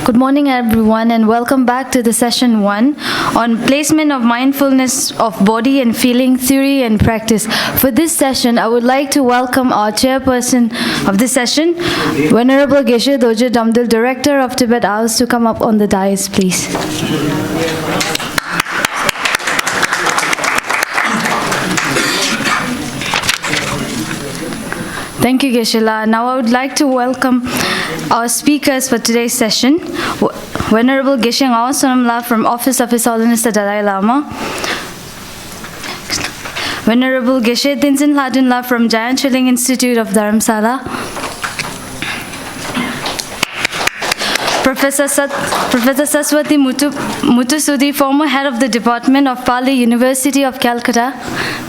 Good morning, everyone, and welcome back to the session 1 on placement of mindfulness of body and feeling theory and practice. For this session, I would like to welcome our chairperson of this session, Venerable Geshe Doje Damdul, Director of Tibet House, to come up on the dais, please. Thank you, Geshe-la. Now I would like to welcome our speakers for today's session. Venerable Geshe Ngao Sonam-la from Office of His Holiness the Dalai Lama. Venerable Geshe Tenzin Hladun-la from Giant Chilling Institute of Dharamsala. Professor Saswati Muthusudi, former head of the Department of Pali, University of Calcutta.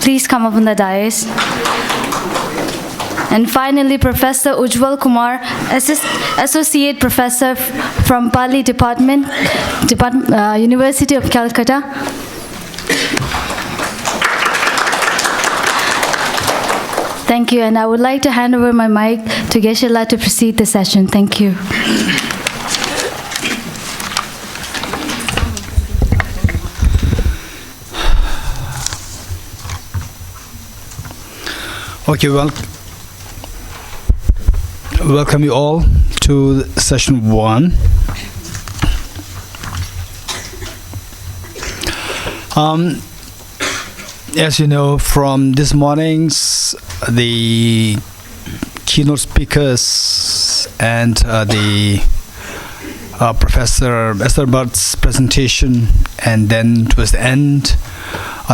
Please come up on the dais. And finally, Professor Ujjwal Kumar, Associate Professor from Pali Department, University of Calcutta. Thank you, and I would like to hand over my mic to Geshe-la to proceed the session. Thank you. Okay, well, welcome you all to session 1. As you know, from this morning's the keynote speakers and the Professor Esther Bhatt's presentation, and then towards the end,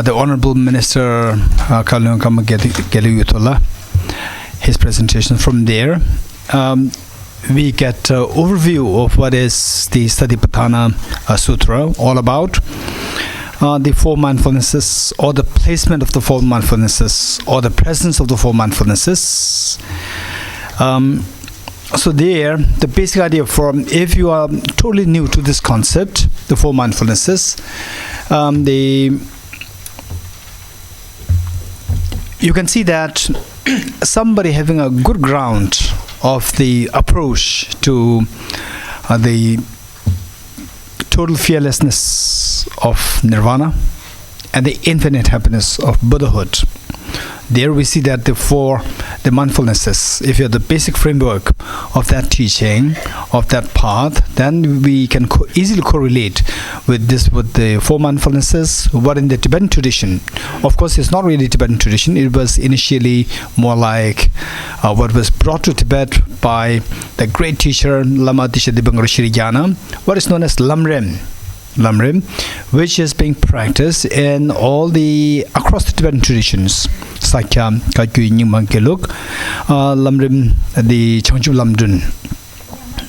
the Honorable Minister Kalyangkama Geliyutullah, his presentation. From there, we get an overview of what is the Satipaṭṭhāna Sutta all about, the 4 mindfulnesses, or the placement of the 4 mindfulnesses, or the presence of the 4 mindfulnesses. So there, the basic idea from, if you are totally new to this concept, the 4 mindfulnesses, you can see that somebody having a good ground of the approach to the total fearlessness of nirvana and the infinite happiness of Buddhahood. There we see that the mindfulnesses, if you have the basic framework of that teaching, of that path, then we can easily correlate with the 4 mindfulnesses. What in the Tibetan tradition, of course, it's not really Tibetan tradition. It was initially more like what was brought to Tibet by the great teacher Lama Tisha Dibangara Shiriyana, what is known as Lamrim, which is being practiced in all across the Tibetan traditions. Sakya, Kakyu, Nyingma, Geluk, Lamrim, the Changchu Lamdun.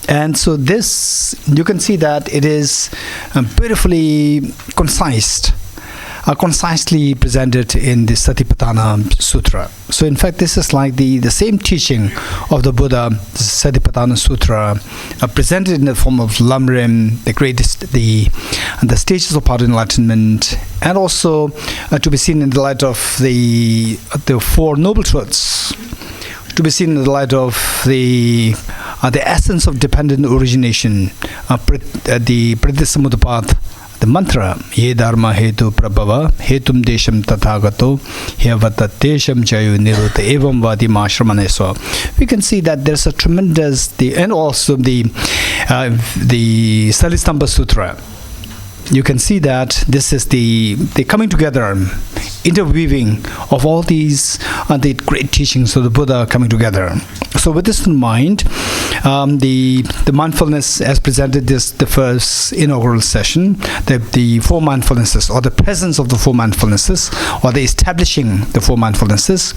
And so this, you can see that it is beautifully concisely presented in the Satipaṭṭhāna Sutra. So in fact, this is like the same teaching of the Buddha, the Satipaṭṭhāna Sutra, presented in the form of Lamrim, the stages of path enlightenment, and also to be seen in the light of the Four Noble Truths, to be seen in the light of the essence of dependent origination, the Pratyasamutapad, the mantra, Ye Dharma Hetu Prabhava, Hetum Desham Tathagato, Hyavata Desham Jayu Nirutta Evam Vadi Mashramanesa. We can see that there's a tremendous, and also the Salistamba Sutra. You can see that this is the coming together, interweaving of all these the great teachings of the Buddha coming together. So with this in mind, the mindfulness as presented the first inaugural session, the four mindfulnesses, or the presence of the four mindfulnesses, or the establishing the four mindfulnesses,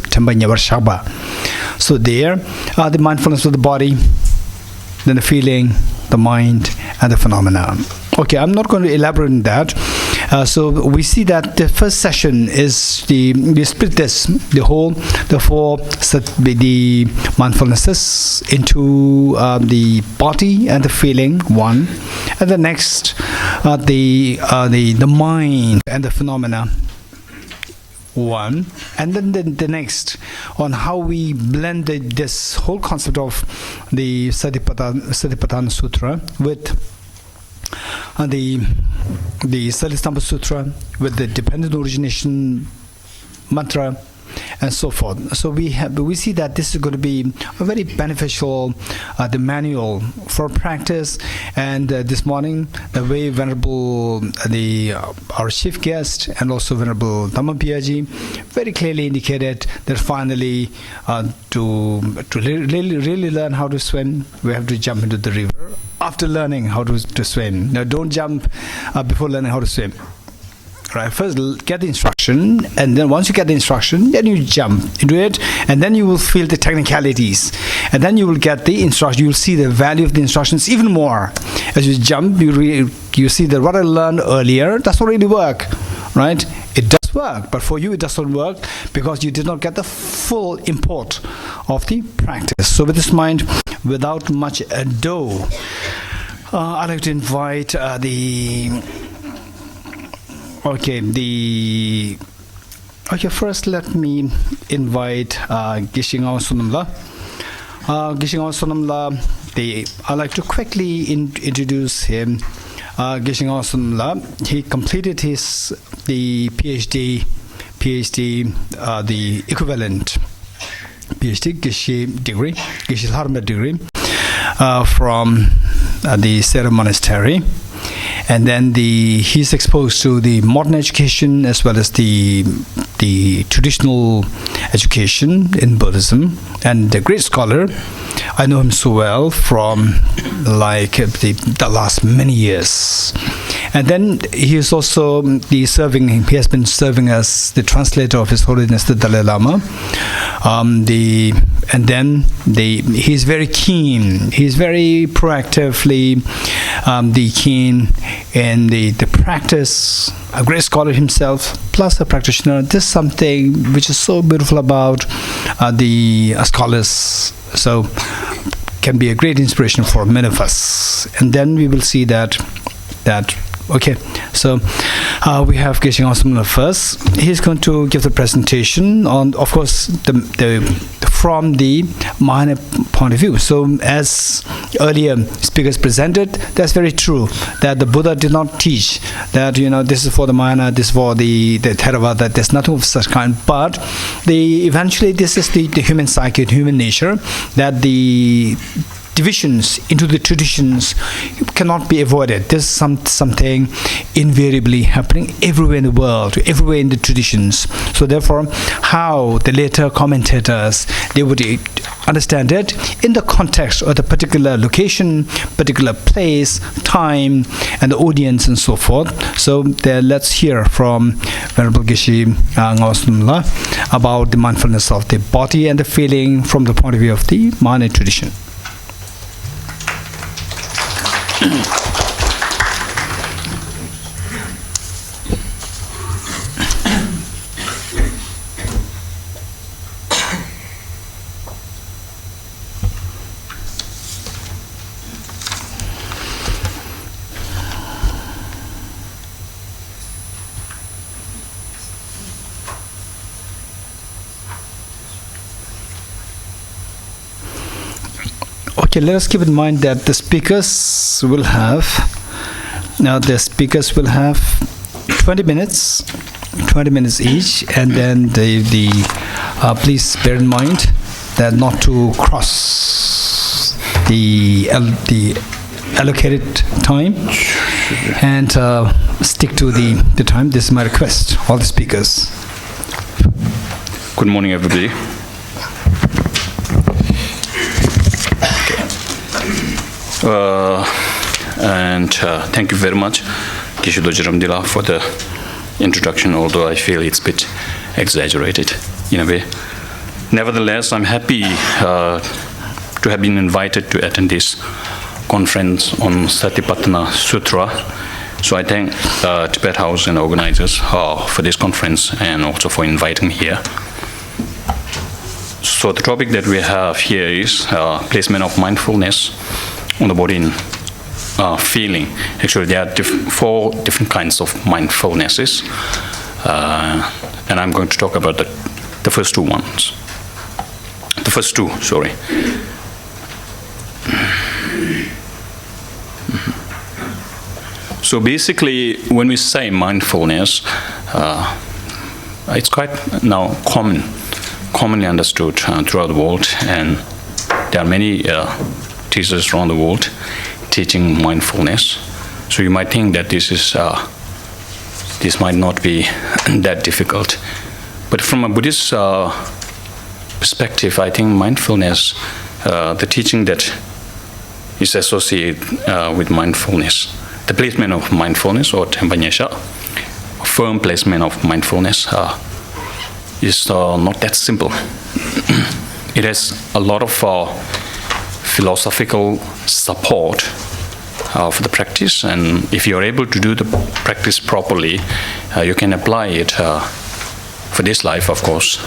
so there the mindfulness of the body, then the feeling, the mind, and the phenomena. Okay, I'm not going to elaborate on that. So we see that the first session is we split the four the mindfulnesses into the body and the feeling, one, and the next the mind and the phenomena, one, and then the next on how we blended this whole concept of the Satipaṭṭhāna Sutra with the Salistamba Sutra, with the dependent origination mantra, and so forth. So we see that this is going to be a very beneficial the manual for practice. And this morning, the way Venerable our chief guest and also Venerable Dhammapiyaji very clearly indicated that finally to really learn how to swim, we have to jump into the river after learning how to swim. Now, don't jump before learning how to swim. Right, first get the instruction, and then once you get the instruction, then you jump into it, and then you will feel the technicalities, and then you will get the instruction. You will see the value of the instructions even more. As you jump, you see that what I learned earlier does not really work, right? It does work, but for you it does not work because you did not get the full import of the practice. So with this mind, without much ado, I'd like to invite first let me invite Gishingawa Sonamla. Gishingawa Sonamla, I'd like to quickly introduce him. Gishingawa Sonamla, he completed the PhD, the equivalent PhD Geshe degree, Geshe Dharma degree from the Sera Monastery. And then he's exposed to the modern education as well as the traditional education in Buddhism, and a great scholar. I know him so well from like the last many years. And then he is also he has been serving as the translator of His Holiness the Dalai Lama. He's very keen. He's very proactively keen in the practice. A great scholar himself, plus a practitioner. This is something which is so beautiful about the scholars. So can be a great inspiration for many of us. And then we will see that. Okay, so we have Geshe Samla first. He's going to give the presentation on, of course, from the Mahayana point of view. So as earlier speakers presented, that's very true, that the Buddha did not teach that, this is for the Mahayana, this is for the Theravada, there's nothing of such kind. But eventually this is the human psyche, human nature, that the divisions into the traditions cannot be avoided. There's something invariably happening everywhere in the world, everywhere in the traditions. So therefore, how the later commentators, they would understand it in the context of the particular location, particular place, time, and the audience, and so forth. So let's hear from Venerable Geshe Ngawasumla about the mindfulness of the body and the feeling from the point of view of the Mahayana tradition. Okay, let us keep in mind that the speakers will have 20 minutes each, and then please bear in mind that not to cross the allocated time, and stick to the time. This is my request, all the speakers. Good morning, everybody. And thank you very much, Kishudoji Ramdila, for the introduction, although I feel it's a bit exaggerated in a way. Nevertheless, I'm happy to have been invited to attend this conference on Satipaṭṭhāna Sutta. So I thank Tibet House and organizers for this conference, and also for inviting me here. So the topic that we have here is placement of mindfulness on the body and feeling. Actually, there are 4 different kinds of mindfulnesses, and I'm going to talk about the first 2 ones. The first 2, sorry. So basically, when we say mindfulness, it's quite now commonly understood throughout the world, and there are many teachers around the world teaching mindfulness. So you might think that this might not be that difficult, but from a Buddhist perspective, I think mindfulness, the teaching that is associated with mindfulness, the placement of mindfulness, or tempanyesha, firm placement of mindfulness, is not that simple. It has a lot of philosophical support for the practice, and if you're able to do the practice properly, you can apply it for this life, of course,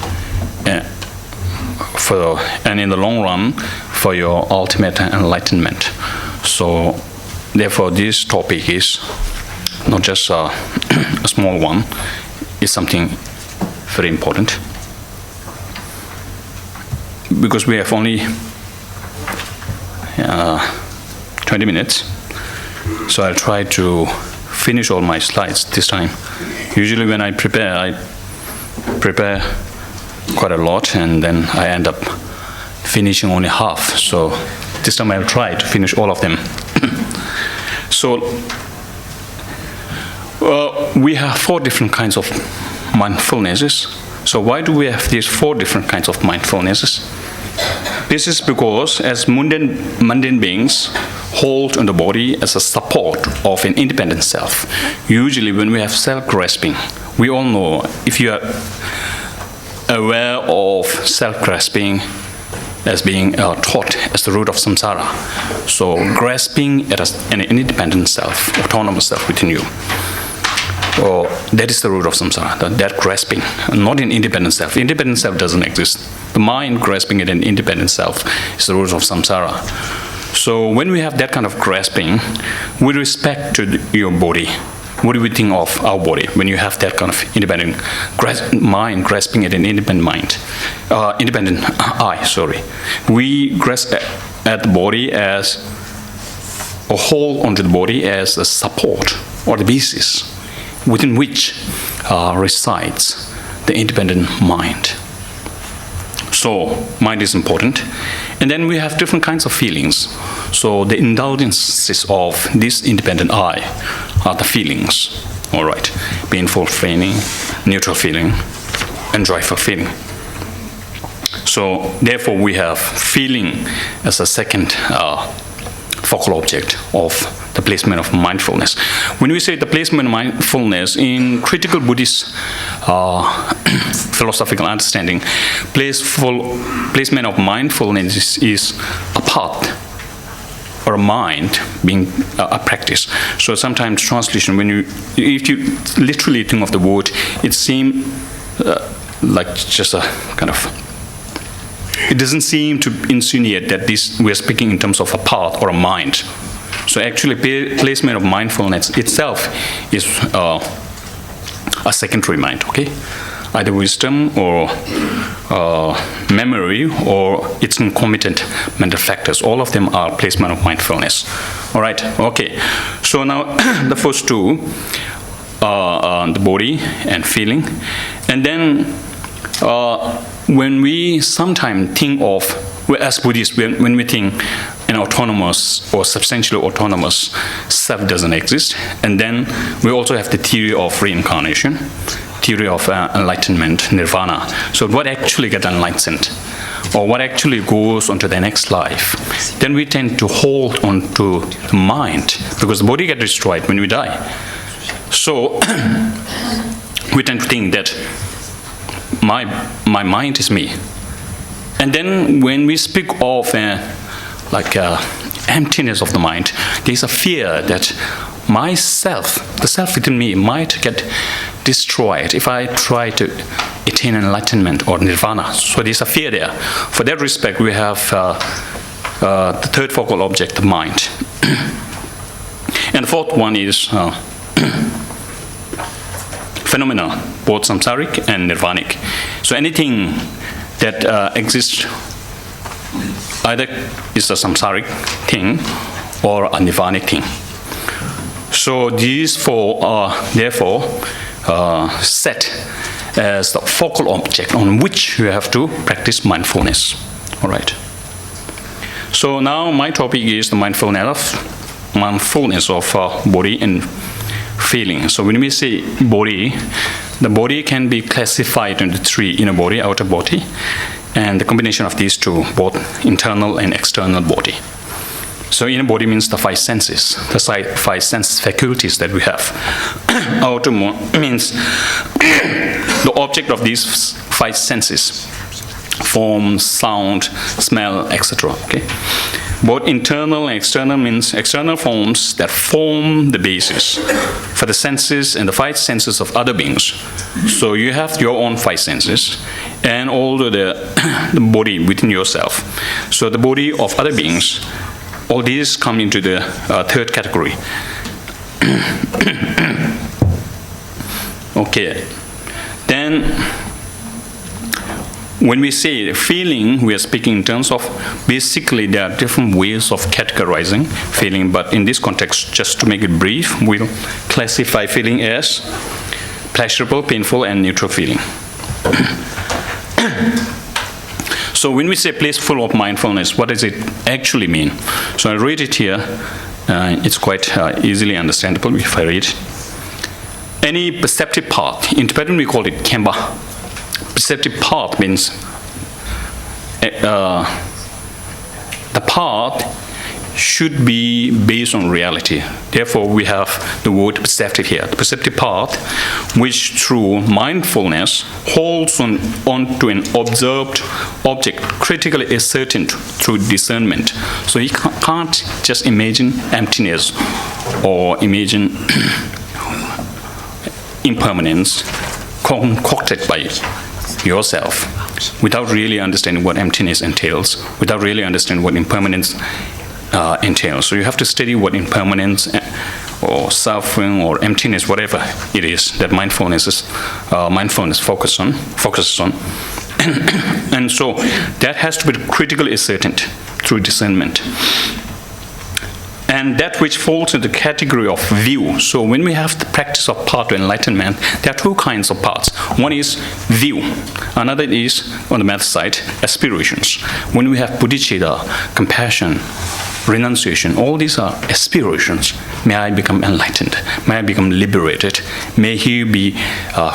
and in the long run, for your ultimate enlightenment. So, therefore, this topic is not just a small one, it's something very important. Because we have only 20 minutes, so I'll try to finish all my slides this time. Usually when I prepare quite a lot, and then I end up finishing only half. So this time I'll try to finish all of them. So we have 4 different kinds of mindfulnesses. So why do we have these 4 different kinds of mindfulnesses? This is because as mundane beings hold on the body as a support of an independent self. Usually when we have self-grasping, we all know, if you are aware of self-grasping as being taught as the root of samsara. So grasping at an independent self, autonomous self within you. That is the root of samsara, that grasping, not an independent self. Independent self doesn't exist. The mind grasping at an independent self is the root of samsara. So when we have that kind of grasping, with respect to your body, what do we think of our body when you have that kind of independent mind grasping at an independent mind? Independent eye, sorry. We grasp at the body as, or hold onto the body as a support or the basis within which resides the independent mind. So, mind is important. And then we have different kinds of feelings. So, the indulgences of this independent I are the feelings. All right. Painful feeling, neutral feeling, and joyful feeling. So, therefore, we have feeling as a second focal object of the placement of mindfulness. When we say the placement of mindfulness, in critical Buddhist philosophical understanding, placement of mindfulness is a path or a mind being a practice. So sometimes translation, if you literally think of the word, it seems like just a kind of, it doesn't seem to insinuate that we are speaking in terms of a path or a mind. So actually, placement of mindfulness itself is a secondary mind, okay? Either wisdom or memory or its concomitant mental factors. All of them are placement of mindfulness. All right, okay. So now the first two are the body and feeling. And then when we sometimes think of, as Buddhists, when we think an autonomous or substantially autonomous self doesn't exist, and then we also have the theory of reincarnation, theory of enlightenment, nirvana. So what actually gets enlightened, or what actually goes on to the next life, then we tend to hold on to the mind, because the body gets destroyed when we die. So we tend to think that my mind is me. And then when we speak of emptiness of the mind, there's a fear that myself, the self within me, might get destroyed if I try to attain enlightenment or nirvana. So there's a fear there. For that respect, we have the third focal object, the mind. And the fourth one is phenomena, both samsaric and nirvanic. So anything that exists either is a samsaric thing or a nirvanic thing. So these four are therefore set as the focal object on which you have to practice mindfulness. All right. So now my topic is the mindfulness of body and feeling. So when we say body, the body can be classified into three: inner body, outer body, and the combination of these two, both internal and external body. So inner body means the five senses, the five sense faculties that we have. Outer means the object of these five senses: form, sound, smell, etc. Okay. Both internal and external means external forms that form the basis for the senses and the five senses of other beings. So you have your own five senses and also the body within yourself. So the body of other beings, all these come into the third category. Okay. Then when we say feeling, we are speaking in terms of, basically there are different ways of categorizing feeling, but in this context, just to make it brief, we'll classify feeling as pleasurable, painful, and neutral feeling. So when we say placeful of mindfulness, what does it actually mean? So I read it here. It's quite easily understandable if I read. Any perceptive path, in Tibetan we call it kemba. Perceptive path means the path should be based on reality. Therefore, we have the word perceptive here. The perceptive path, which through mindfulness holds on to an observed object, critically ascertained through discernment. So you can't just imagine emptiness or imagine impermanence concocted by yourself without really understanding what emptiness entails, without really understanding what impermanence entails. So you have to study what impermanence or suffering or emptiness, whatever it is that mindfulness focuses on. And so that has to be critically ascertained through discernment. And that which falls into the category of view. So when we have the practice of path to enlightenment, there are two kinds of paths. One is view. Another is, on the math side, aspirations. When we have bodhicitta, compassion, renunciation, all these are aspirations. May I become enlightened. May I become liberated. May he be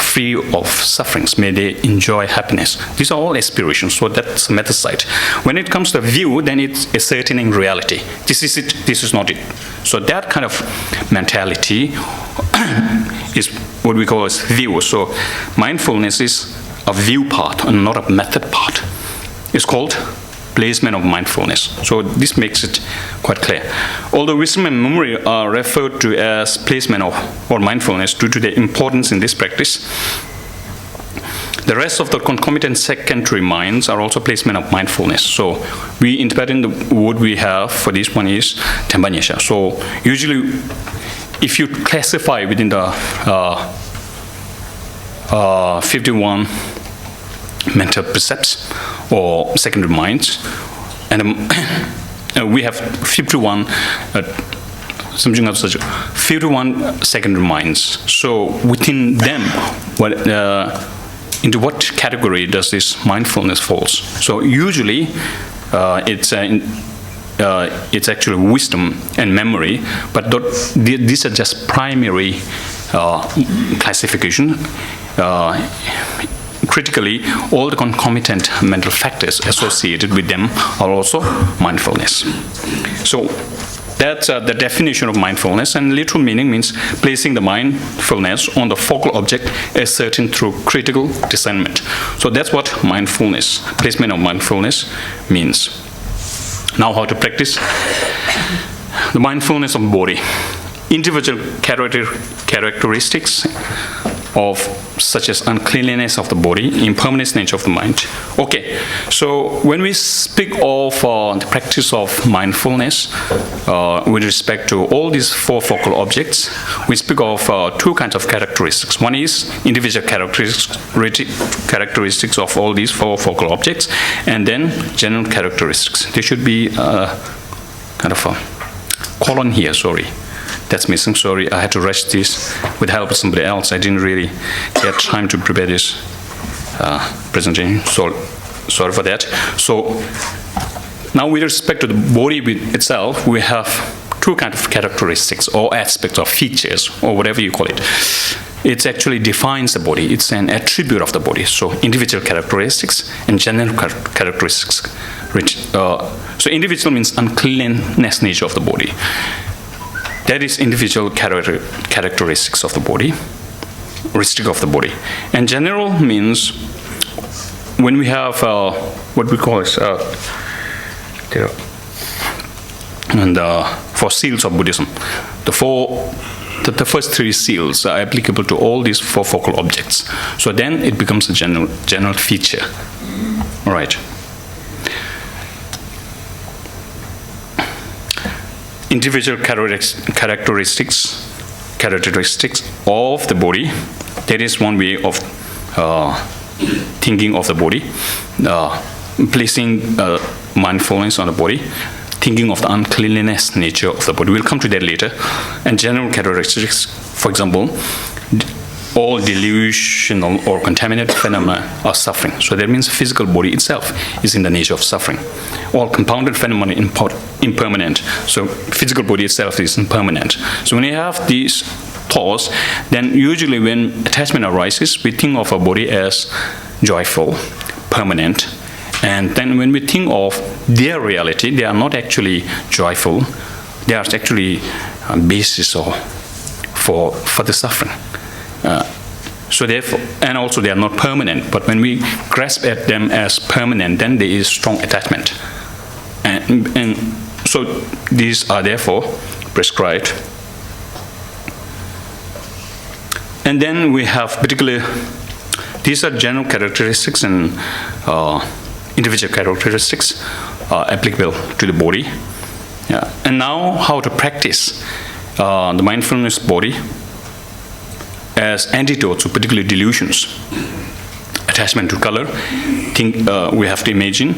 free of sufferings. May they enjoy happiness. These are all aspirations. So that's the method side. When it comes to view, then it's ascertaining reality. This is it. This is not it. So that kind of mentality is what we call as view. So mindfulness is a view part and not a method part. It's called placement of mindfulness. So this makes it quite clear. Although wisdom and memory are referred to as placement of or mindfulness due to their importance in this practice, the rest of the concomitant secondary minds are also placement of mindfulness. So we interpret in the word we have for this one is Tembanyesha. So usually if you classify within the 51 mental precepts or secondary minds, and we have 51 secondary minds. So within them, into what category does this mindfulness falls? So usually it's actually wisdom and memory, but these are just primary classification. Critically, all the concomitant mental factors associated with them are also mindfulness. So that's the definition of mindfulness, and literal meaning means placing the mindfulness on the focal object ascertained through critical discernment. So that's what mindfulness, placement of mindfulness means. Now how to practice the mindfulness of body. Individual characteristics of such as uncleanliness of the body, impermanence nature of the mind. Okay, so when we speak of the practice of mindfulness with respect to all these four focal objects, we speak of two kinds of characteristics. One is individual characteristics of all these four focal objects, and then general characteristics. There should be kind of a colon here, sorry. That's missing. Sorry, I had to rush this with the help of somebody else. I didn't really get time to prepare this presentation. So sorry for that. So now with respect to the body itself, we have two kinds of characteristics or aspects or features or whatever you call it. It actually defines the body. It's an attribute of the body. So individual characteristics and general characteristics. So individual means uncleanness nature of the body. That is individual characteristics of the body, restrict of the body. And general means when we have what we call is and for seals of Buddhism, the first three seals are applicable to all these four focal objects. So then it becomes a general feature. All right. Individual characteristics of the body. That is one way of thinking of the body, placing mindfulness on the body, thinking of the uncleanliness nature of the body. We'll come to that later. And general characteristics, for example, all delusional or contaminated phenomena are suffering. So that means the physical body itself is in the nature of suffering. All compounded phenomena impermanent. So physical body itself is impermanent. So when you have these thoughts, then usually when attachment arises, we think of our body as joyful, permanent. And then when we think of their reality, they are not actually joyful. They are actually a basis for the suffering. So therefore, and also they are not permanent, but when we grasp at them as permanent, then there is strong attachment. And so these are therefore prescribed. And then we have particularly, these are general characteristics and individual characteristics applicable to the body. Yeah. And now how to practice the mindfulness body as antidote to particular delusions. Attachment to color. We have to imagine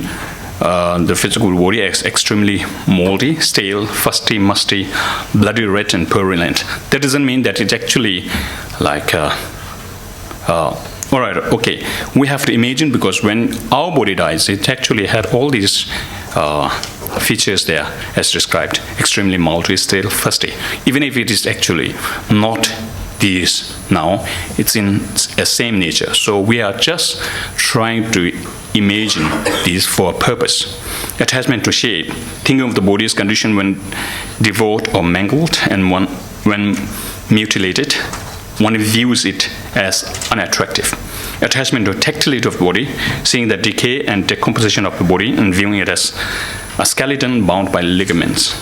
the physical body as extremely moldy, stale, fusty, musty, bloody red and purulent. That doesn't mean that it's actually like all right, okay. We have to imagine because when our body dies, it actually had all these features there as described. Extremely moldy, stale, fusty. Even if it is actually not these now, it's in a same nature. So we are just trying to imagine these for a purpose. Attachment to shape, thinking of the body's condition when devoid or mangled, and when mutilated, one views it as unattractive. attachment to tactility of the body, seeing the decay and decomposition of the body and viewing it as a skeleton bound by ligaments.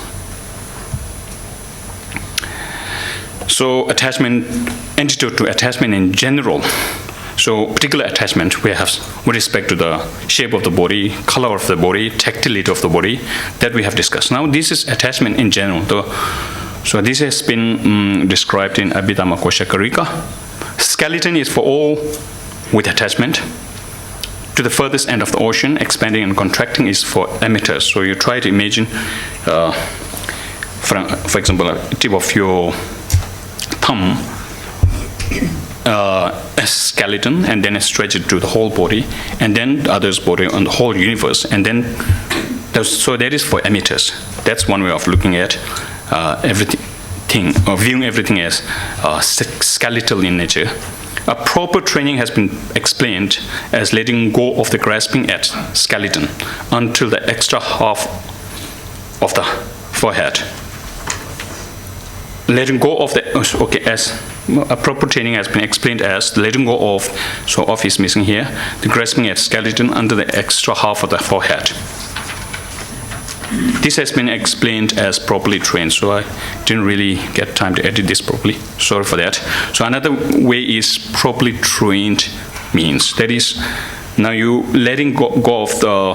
So antidote to attachment in general. So particular attachment we have with respect to the shape of the body, color of the body, tactility of the body that we have discussed. Now this is attachment in general. So this has been described in Abhidhamma Kosha Karika. Skeleton is for all with attachment. To the furthest end of the ocean, expanding and contracting is for amateurs. So you try to imagine, for example, a tip of your thumb, a skeleton, and then stretch it to the whole body, and then the other's body on the whole universe, and then so that is for amateurs. That's one way of looking at everything, or viewing everything as skeletal in nature. A proper training has been explained as letting go of the grasping at skeleton until the extra half of the forehead. Letting go of the, as a proper training has been explained as letting go of, so off is missing here, the grasping at skeleton under the extra half of the forehead. This has been explained as properly trained, so I didn't really get time to edit this properly. Sorry for that. So another way is properly trained means, that is, now you letting go of the,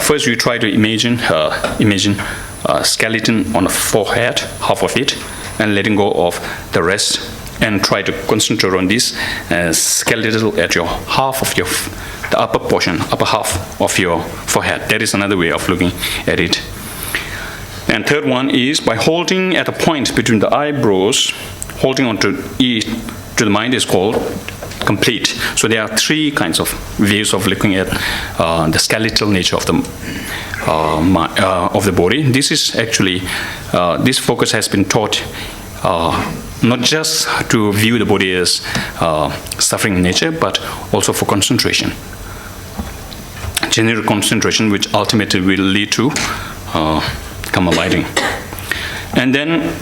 first you try to imagine skeleton on the forehead, half of it, and letting go of the rest, and try to concentrate on this skeletal at your half of your, the upper portion, upper half of your forehead. That is another way of looking at it. And third one is by holding at a point between the eyebrows, holding on to it to the mind is called complete. So there are three kinds of views of looking at the skeletal nature of the body. This is actually, this focus has been taught not just to view the body as suffering in nature, but also for concentration. General concentration, which ultimately will lead to karma abiding. And then,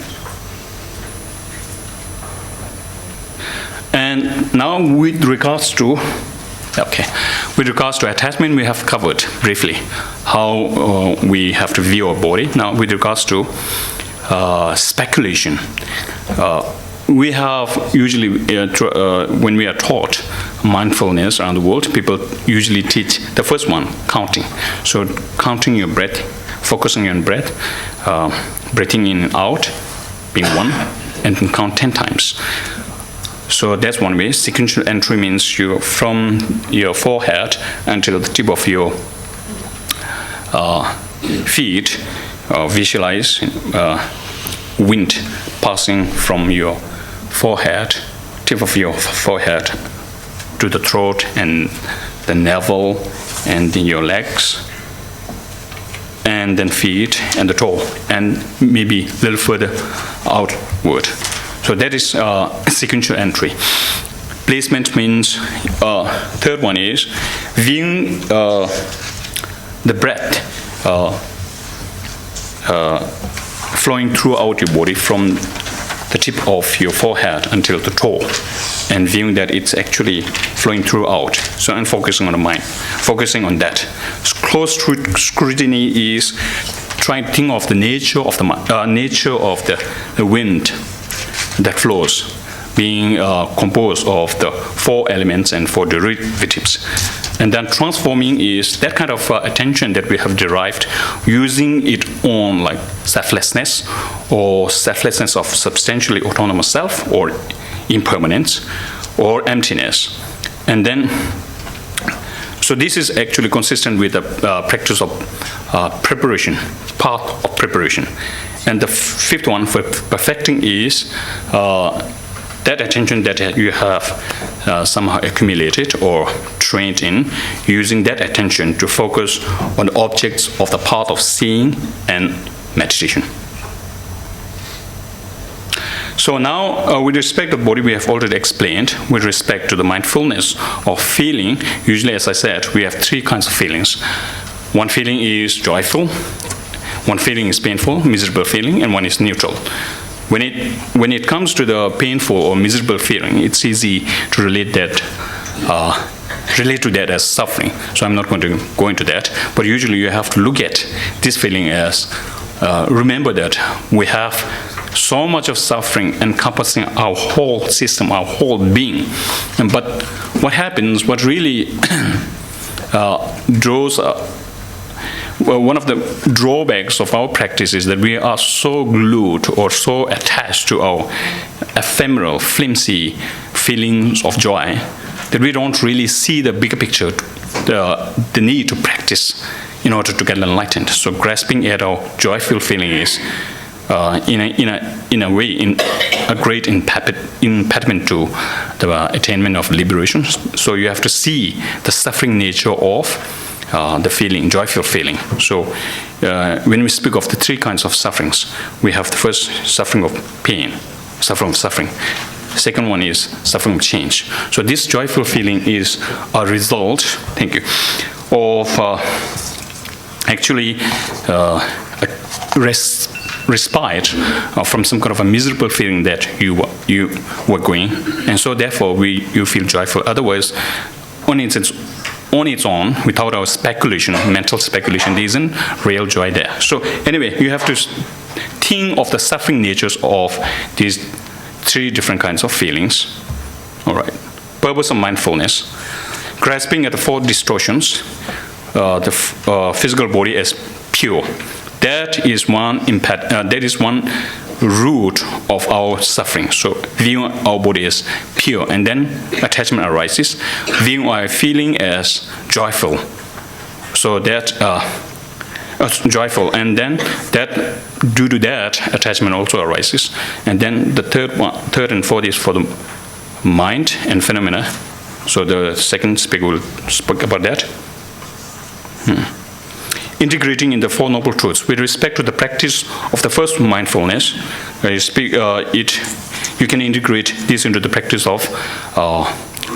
and now with regards to attachment, we have covered briefly how we have to view our body. Now with regards to speculation, we have usually, when we are taught mindfulness around the world, people usually teach the first one, counting. So counting your breath, focusing on breath, breathing in and out, being one, and count 10 times. So that's one way. Sequential entry means you from your forehead until the tip of your feet, visualize wind passing from your forehead, tip of your forehead to the throat and the navel and then your legs, and then feet and the toe, and maybe a little further outward. So that is sequential entry. Placement means, third one is viewing the breath flowing throughout your body from the tip of your forehead until the toe, and viewing that it's actually flowing throughout. So I'm focusing on the mind, focusing on that. Close scrutiny is trying to think of the nature of the wind that flows, being composed of the 4 elements and 4 derivatives. And then transforming is that kind of attention that we have derived, using it on like selflessness, or selflessness of substantially autonomous self, or impermanence, or emptiness. And then, so this is actually consistent with the practice of preparation, path of preparation. And the fifth one for perfecting is that attention that you have somehow accumulated or trained in, using that attention to focus on the objects of the path of seeing and meditation. So now, with respect to the body, we have already explained. With respect to the mindfulness of feeling, usually, as I said, we have 3 kinds of feelings. One feeling is joyful, one feeling is painful, miserable feeling, and one is neutral. when it comes to the painful or miserable feeling, it's easy to relate to that as suffering. So I'm not going to go into that. But usually you have to look at this feeling as remember that we have so much of suffering encompassing our whole system, our whole being. But what happens, what really draws one of the drawbacks of our practice is that we are so glued or so attached to our ephemeral, flimsy feelings of joy that we don't really see the bigger picture, the need to practice in order to get enlightened. So grasping at our joyful feeling is, in a way, a great impediment to the attainment of liberation. So you have to see the suffering nature of the feeling, joyful feeling. So when we speak of the three kinds of sufferings, we have the first suffering of pain, suffering. Second one is suffering of change. So this joyful feeling is a result, thank you, of actually a respite from some kind of a miserable feeling that you were going, and so therefore you feel joyful. Otherwise, on its own, without our speculation, mental speculation, there isn't real joy there. So anyway, you have to think of the suffering natures of these three different kinds of feelings. All right. Purpose of mindfulness: grasping at the four distortions, the physical body as pure. That is one root of our suffering. So viewing our body as pure, and then attachment arises. Viewing our feeling as joyful. So that joyful, and then that due to that attachment also arises. And then the third and fourth is for the mind and phenomena. So the second speaker will speak about that. Integrating in the Four Noble Truths. With respect to the practice of the first mindfulness, you can integrate this into the practice of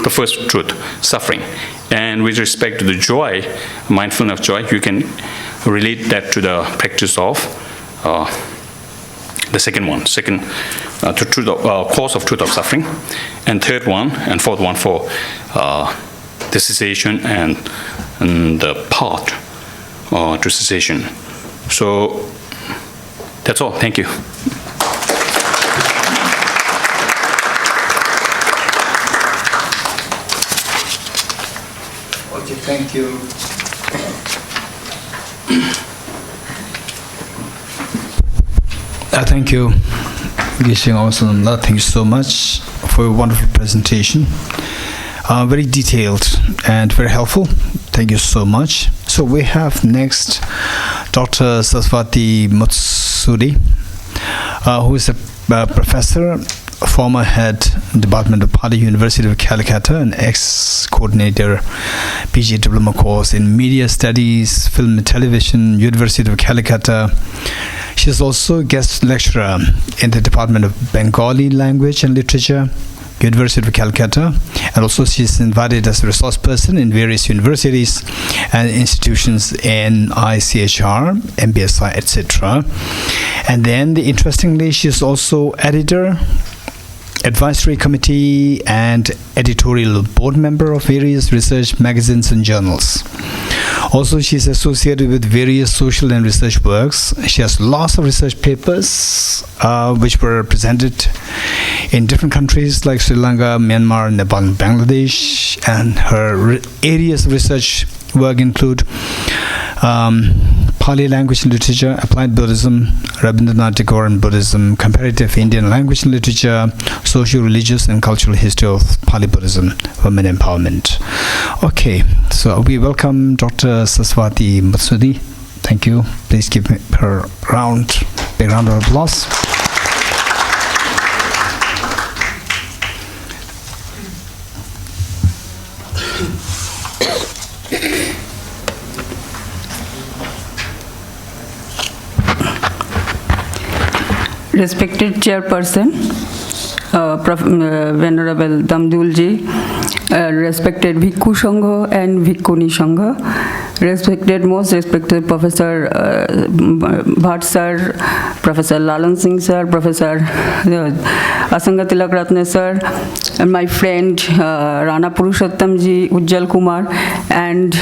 the first truth, suffering. And with respect to the joy, mindfulness of joy, you can relate that to the practice of the second one, cause of truth of suffering. And third one and fourth one for the cessation and the path to cessation. So that's all. Thank you. Okay, thank you. Thank you, Gishing Awesome. Thank you so much for a wonderful presentation. Very detailed and very helpful. Thank you so much. So we have next Dr. Saraswati Matsuri, who is a professor, former head Department of Pali, University of Calcutta, and ex-coordinator PG diploma course in Media Studies, Film and Television, University of Calcutta. She is also guest lecturer in the Department of Bengali Language and Literature, University of Calcutta, and also she is invited as a resource person in various universities and institutions in ICHR, MBSI, etc. And then, interestingly, she is also editor, advisory committee, and editorial board member of various research magazines and journals. Also, she is associated with various social and research works. She has lots of research papers which were presented in different countries like Sri Lanka, Myanmar, Nepal, and Bangladesh. And her areas of research work include Pali language and literature, applied Buddhism, Rabindranath Tagore and Buddhism, comparative Indian language and literature, socio-religious and cultural history of Pali Buddhism, women empowerment. Okay, so we welcome Dr. Saraswati Matsuri. Thank you. Please give her a big round of applause. Respected Chairperson, Venerable Damdulji, respected Bhikkhu Sangha and Bhikkhuni Sangha, most respected Professor Bhatt sir, Professor Lalan Singh sir, Professor Asanga Tilak Ratne sir, and my friend Rana Purushottam ji, Ujjal Kumar, and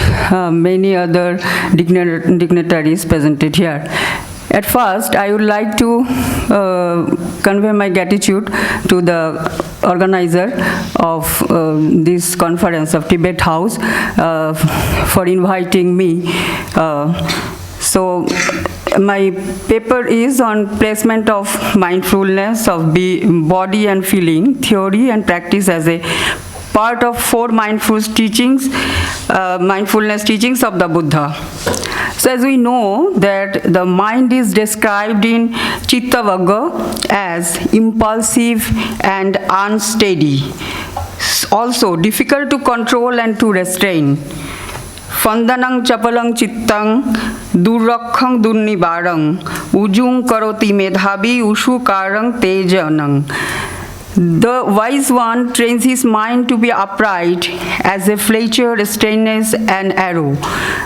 many other dignitaries presented here. At first, I would like to convey my gratitude to the organizer of this conference of Tibet House for inviting me. So my paper is on placement of mindfulness of body and feeling, theory and practice as a part of 4 mindfulness teachings of the Buddha. So as we know that the mind is described in Chitta Vagga as impulsive and unsteady, also difficult to control and to restrain. Fandanang chapalang chittang durrakhang dunnibarang ujung karoti medhabi ushu karang tejanang. The wise one trains his mind to be upright as a fletcher, stainless, and arrow.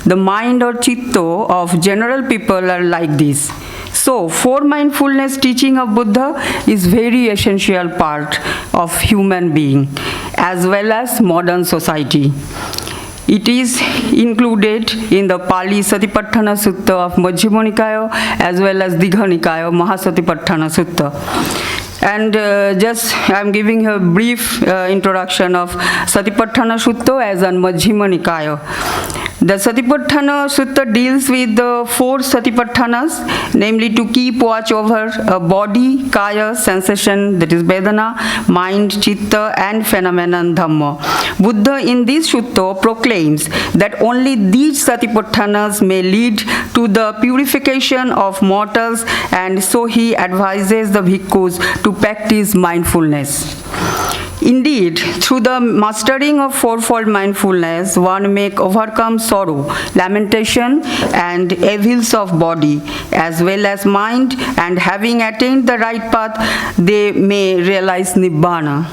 The mind or chitto of general people are like this. So, 4 mindfulness teaching of Buddha is very essential part of human being as well as modern society. It is included in the Pali Satipaṭṭhāna Sutta of Majjhima Nikaya as well as Digha Nikaya Mahasatipaṭṭhāna Sutta. And just I am giving a brief introduction of Satipaṭṭhāna Sutta as an Majjhima Nikaya. The Satipaṭṭhāna Sutta deals with the 4 Satipaṭṭhānas, namely to keep watch over a body, kaya, sensation, that is Vedana, mind, chitta, and phenomenon Dhamma. Buddha in this Sutta proclaims that only these Satipaṭṭhānas may lead to the purification of mortals, and so he advises the bhikkhus to practice mindfulness. Indeed, through the mastering of 4-fold mindfulness, one may overcome sorrow, lamentation, and evils of body, as well as mind, and having attained the right path, they may realize Nibbana.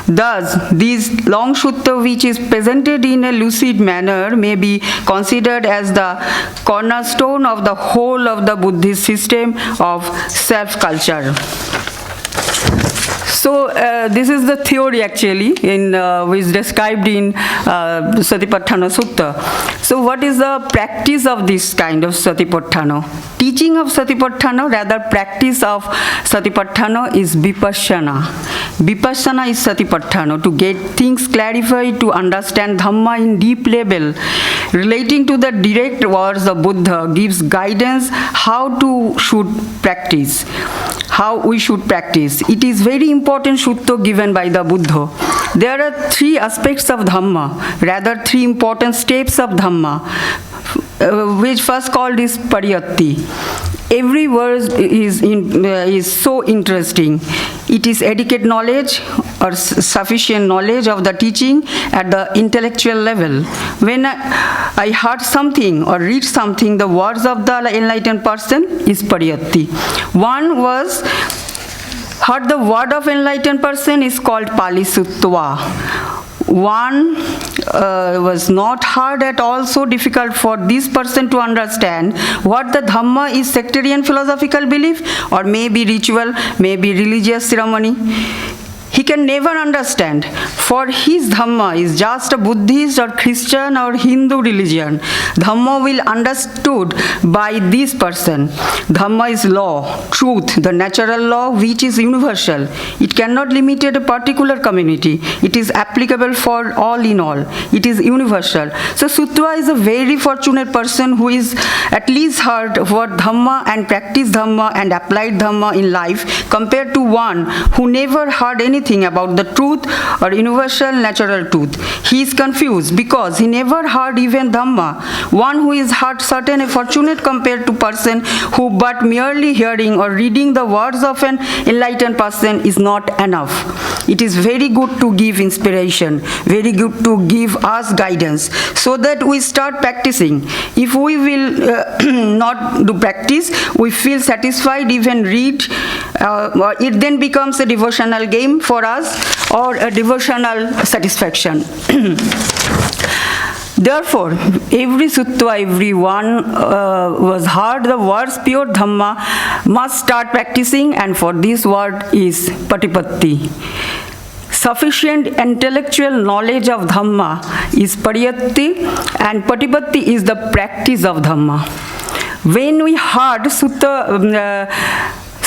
Thus, this long sutta, which is presented in a lucid manner, may be considered as the cornerstone of the whole of the Buddhist system of self-culture. So this is the theory actually which is described in Satipaṭṭhāna Sutta. So what is the practice of this kind of Satipaṭṭhāna? Teaching of Satipaṭṭhāna, rather practice of Satipaṭṭhāna is Vipassana. Vipassana is Satipaṭṭhāna, to get things clarified, to understand Dhamma in deep level. Relating to the direct words of Buddha gives guidance how we should practice. It is very important sutta given by the Buddha. There are 3 aspects of Dhamma, rather 3 important steps of Dhamma, which first called is Pariyatti. Every word is so interesting. It is adequate knowledge or sufficient knowledge of the teaching at the intellectual level. When I heard something or read something, the words of the enlightened person is Pariyatti. One was heard the word of enlightened person is called Pali Suttva. One was not hard at all, so difficult for this person to understand what the Dhamma is, sectarian philosophical belief, or maybe ritual, maybe religious ceremony. He can never understand, for his Dhamma is just a Buddhist or Christian or Hindu religion. Dhamma will understood by this person. Dhamma is law, truth, the natural law which is universal. It cannot limit a particular community. It is applicable for all in all. It is universal. So Sutra is a very fortunate person who is at least heard what Dhamma and practiced Dhamma and applied Dhamma in life, compared to one who never heard anything about the truth or universal natural truth. He is confused because he never heard even Dhamma. One who is heard certain fortunate compared to person who but merely hearing or reading the words of an enlightened person is not enough. It is very good to give inspiration, very good to give us guidance so that we start practicing. If we will not do practice, we feel satisfied, even read, it then becomes a devotional game for us or a devotional satisfaction. Therefore, every sutta, everyone was heard the words pure Dhamma must start practicing, and for this word is Patipatti. Sufficient intellectual knowledge of Dhamma is Pariyatti, and Patipatti is the practice of Dhamma. When we heard Sutta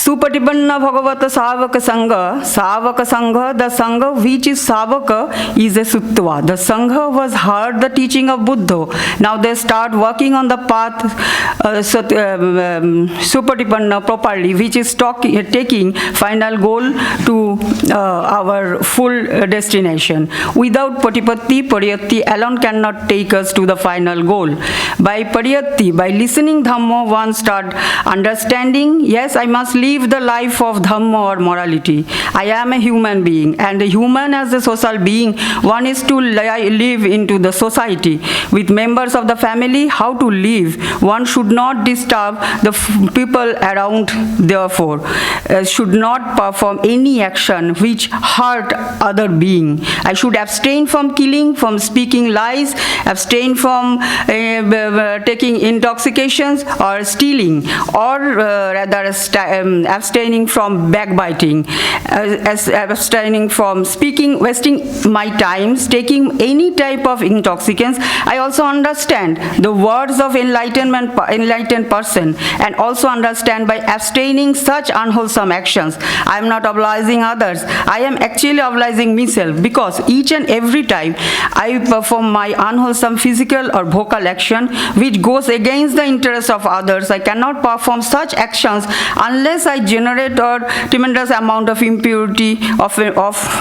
Supatipanna Bhagavata Savaka Sangha, the Sangha which is Savaka is a Suttva. The Sangha was heard the teaching of Buddha. Now they start working on the path Supatipanna properly, which is taking final goal to our full destination. Without Patipatti, Pariyatti alone cannot take us to the final goal. By Pariyatti, by listening Dhamma, one start understanding, yes, I must live the life of Dhamma or morality. I am a human being, and a human as a social being, one is to live into the society with members of the family. How to live? One should not disturb the people around, therefore should not perform any action which hurt other being. I should abstain from killing, from speaking lies, abstain from taking intoxications or stealing, or rather abstaining from backbiting, abstaining from speaking, wasting my times, taking any type of intoxicants. I also understand the words of enlightened person, and also understand by abstaining such unwholesome actions, I am not obliging others. I am actually obliging myself, because each and every time I perform my unwholesome physical or vocal action which goes against the interest of others, I cannot perform such actions unless I generate a tremendous amount of impurity of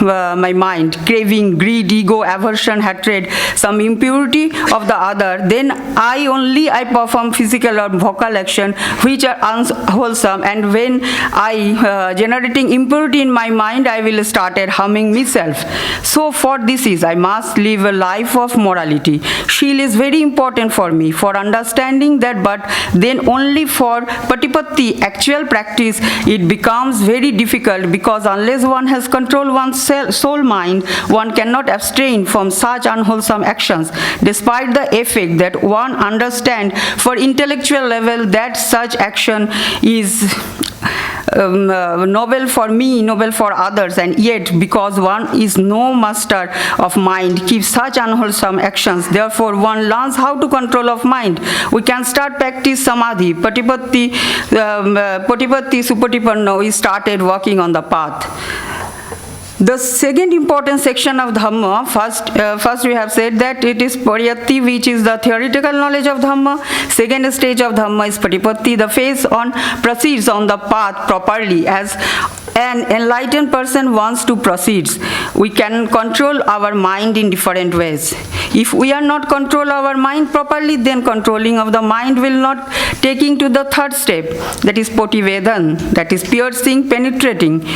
my mind, craving, greed, ego, aversion, hatred, some impurity of the other. Then I perform physical or vocal action which are unwholesome, and when I generating impurity in my mind, I will started harming myself. So for this is I must live a life of morality. Shil is very important for me for understanding that, but then only for Patipatti, actual practice, it becomes very difficult, because unless one has control one's soul mind, one cannot abstain from such unwholesome actions, despite the effect that one understand for intellectual level that such action is noble for me, noble for others, and yet because one is no master of mind, keeps such unwholesome actions, therefore one learns how to control of mind. We can start practice samadhi, Patipatti, Supatipanna, we started working on the path. The second important section of Dhamma, first we have said that it is Pariyatti, which is the theoretical knowledge of Dhamma. Second stage of Dhamma is Patipatti, the phase on proceeds on the path properly as an enlightened person wants to proceed. We can control our mind in different ways. If we are not control our mind properly, then controlling of the mind will not taking to the third step, that is Potivedan, that is piercing, penetrating.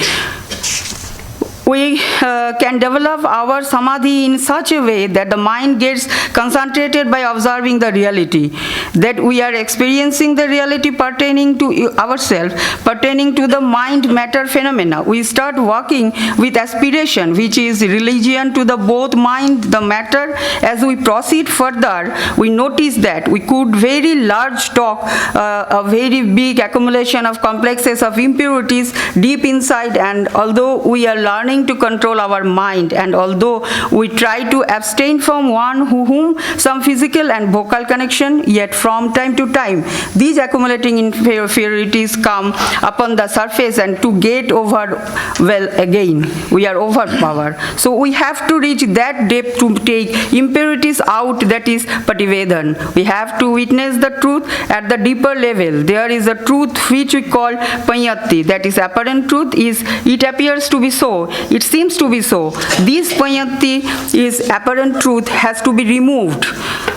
We can develop our samadhi in such a way that the mind gets concentrated by observing the reality, that we are experiencing the reality pertaining to ourselves, pertaining to the mind matter phenomena. We start working with aspiration, which is religion to the both mind, the matter. As we proceed further, we notice that we could very large talk, a very big accumulation of complexes of impurities deep inside, and although we are learning to control our mind, and although we try to abstain from one whom some physical and vocal connection, yet from time to time these accumulating inferiorities come upon the surface, and to get over, well, again we are overpowered. So we have to reach that depth to take impurities out, that is Pativedan. We have to witness the truth at the deeper level. There is a truth which we call Panyati, that is apparent truth, is it appears to be so, it seems to be so. This Panyati is apparent truth has to be removed,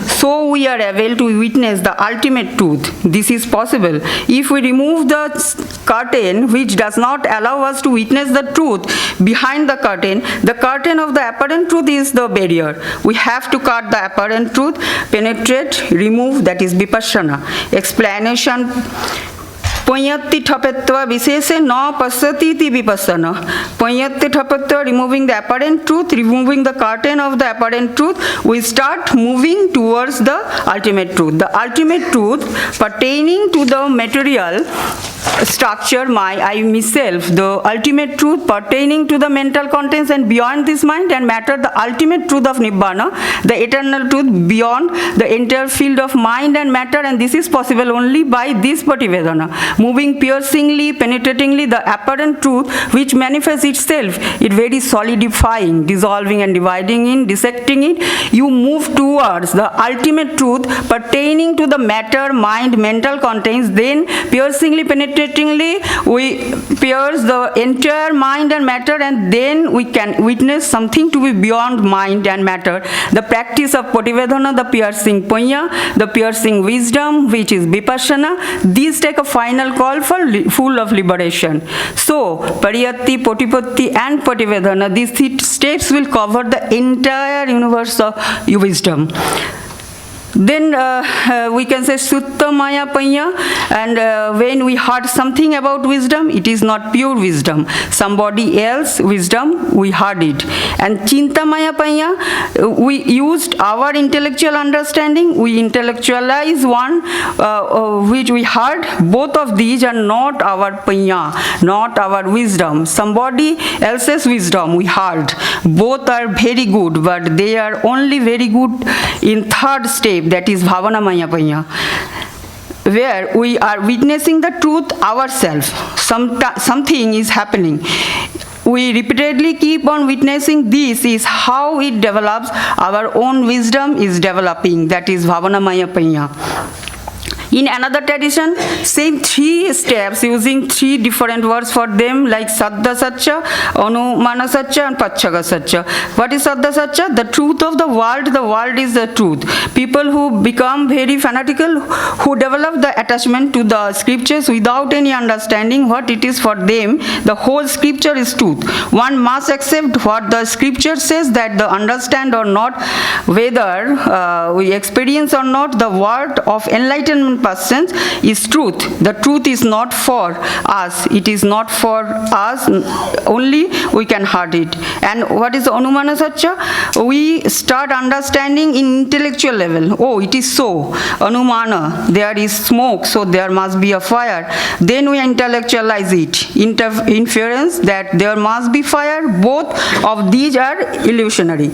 so we are able to witness the ultimate truth. This is possible. If we remove the curtain which does not allow us to witness the truth behind the curtain of the apparent truth is the barrier. We have to cut the apparent truth, penetrate, remove, that is Vipassana. Explanation. Panyati thapetva visese na pasati ti vipassana. Panyatte Thapatta, removing the apparent truth, removing the curtain of the apparent truth, we start moving towards the ultimate truth. The ultimate truth pertaining to the material structure, I myself, the ultimate truth pertaining to the mental contents and beyond this mind and matter, the ultimate truth of Nibbana, the eternal truth beyond the entire field of mind and matter, and this is possible only by this Pativedana, moving piercingly, penetratingly the apparent truth which manifests itself, it very solidifying, dissolving and dividing in, dissecting it, you move towards the ultimate truth pertaining to the matter, mind, mental contents, then piercingly, penetratingly, we pierce the entire mind and matter, and then we can witness something to be beyond mind and matter. The practice of Pativedana, the piercing punya, the piercing wisdom, which is vipassana, these take a final call for full of liberation. So, Pariyatti, Potipatti and Pativedana, these 3 steps will cover the entire universe of wisdom. Then we can say Sutta Maya Panya, and when we heard something about wisdom, it is not pure wisdom. Somebody else wisdom, we heard it. And Chinta Maya Panya, we used our intellectual understanding, we intellectualize one which we heard. Both of these are not our Panya, not our wisdom. Somebody else's wisdom we heard. Both are very good, but they are only very good in 3rd step, that is Bhavana Maya Panya, where we are witnessing the truth ourselves. Something is happening. We repeatedly keep on witnessing. This is how it develops. Our own wisdom is developing. That is Bhavana Maya Panya. In another tradition, same 3 steps using 3 different words for them, like Saddha Satcha, Anumana Satcha and Paccaka Satcha. What is Saddha Satcha? The truth of the world is the truth. People who become very fanatical, who develop the attachment to the scriptures without any understanding what it is for them, the whole scripture is truth. One must accept what the scripture says, that the understand or not, whether we experience or not, the word of enlightenment persons is truth. The truth is not for us. It is not for us only, we can heard it. And what is Anumana Satcha? We start understanding in intellectual level. Oh, it is so. Anumana, there is smoke, so there must be a fire. Then we intellectualize it. Inference that there must be fire. Both of these are illusionary.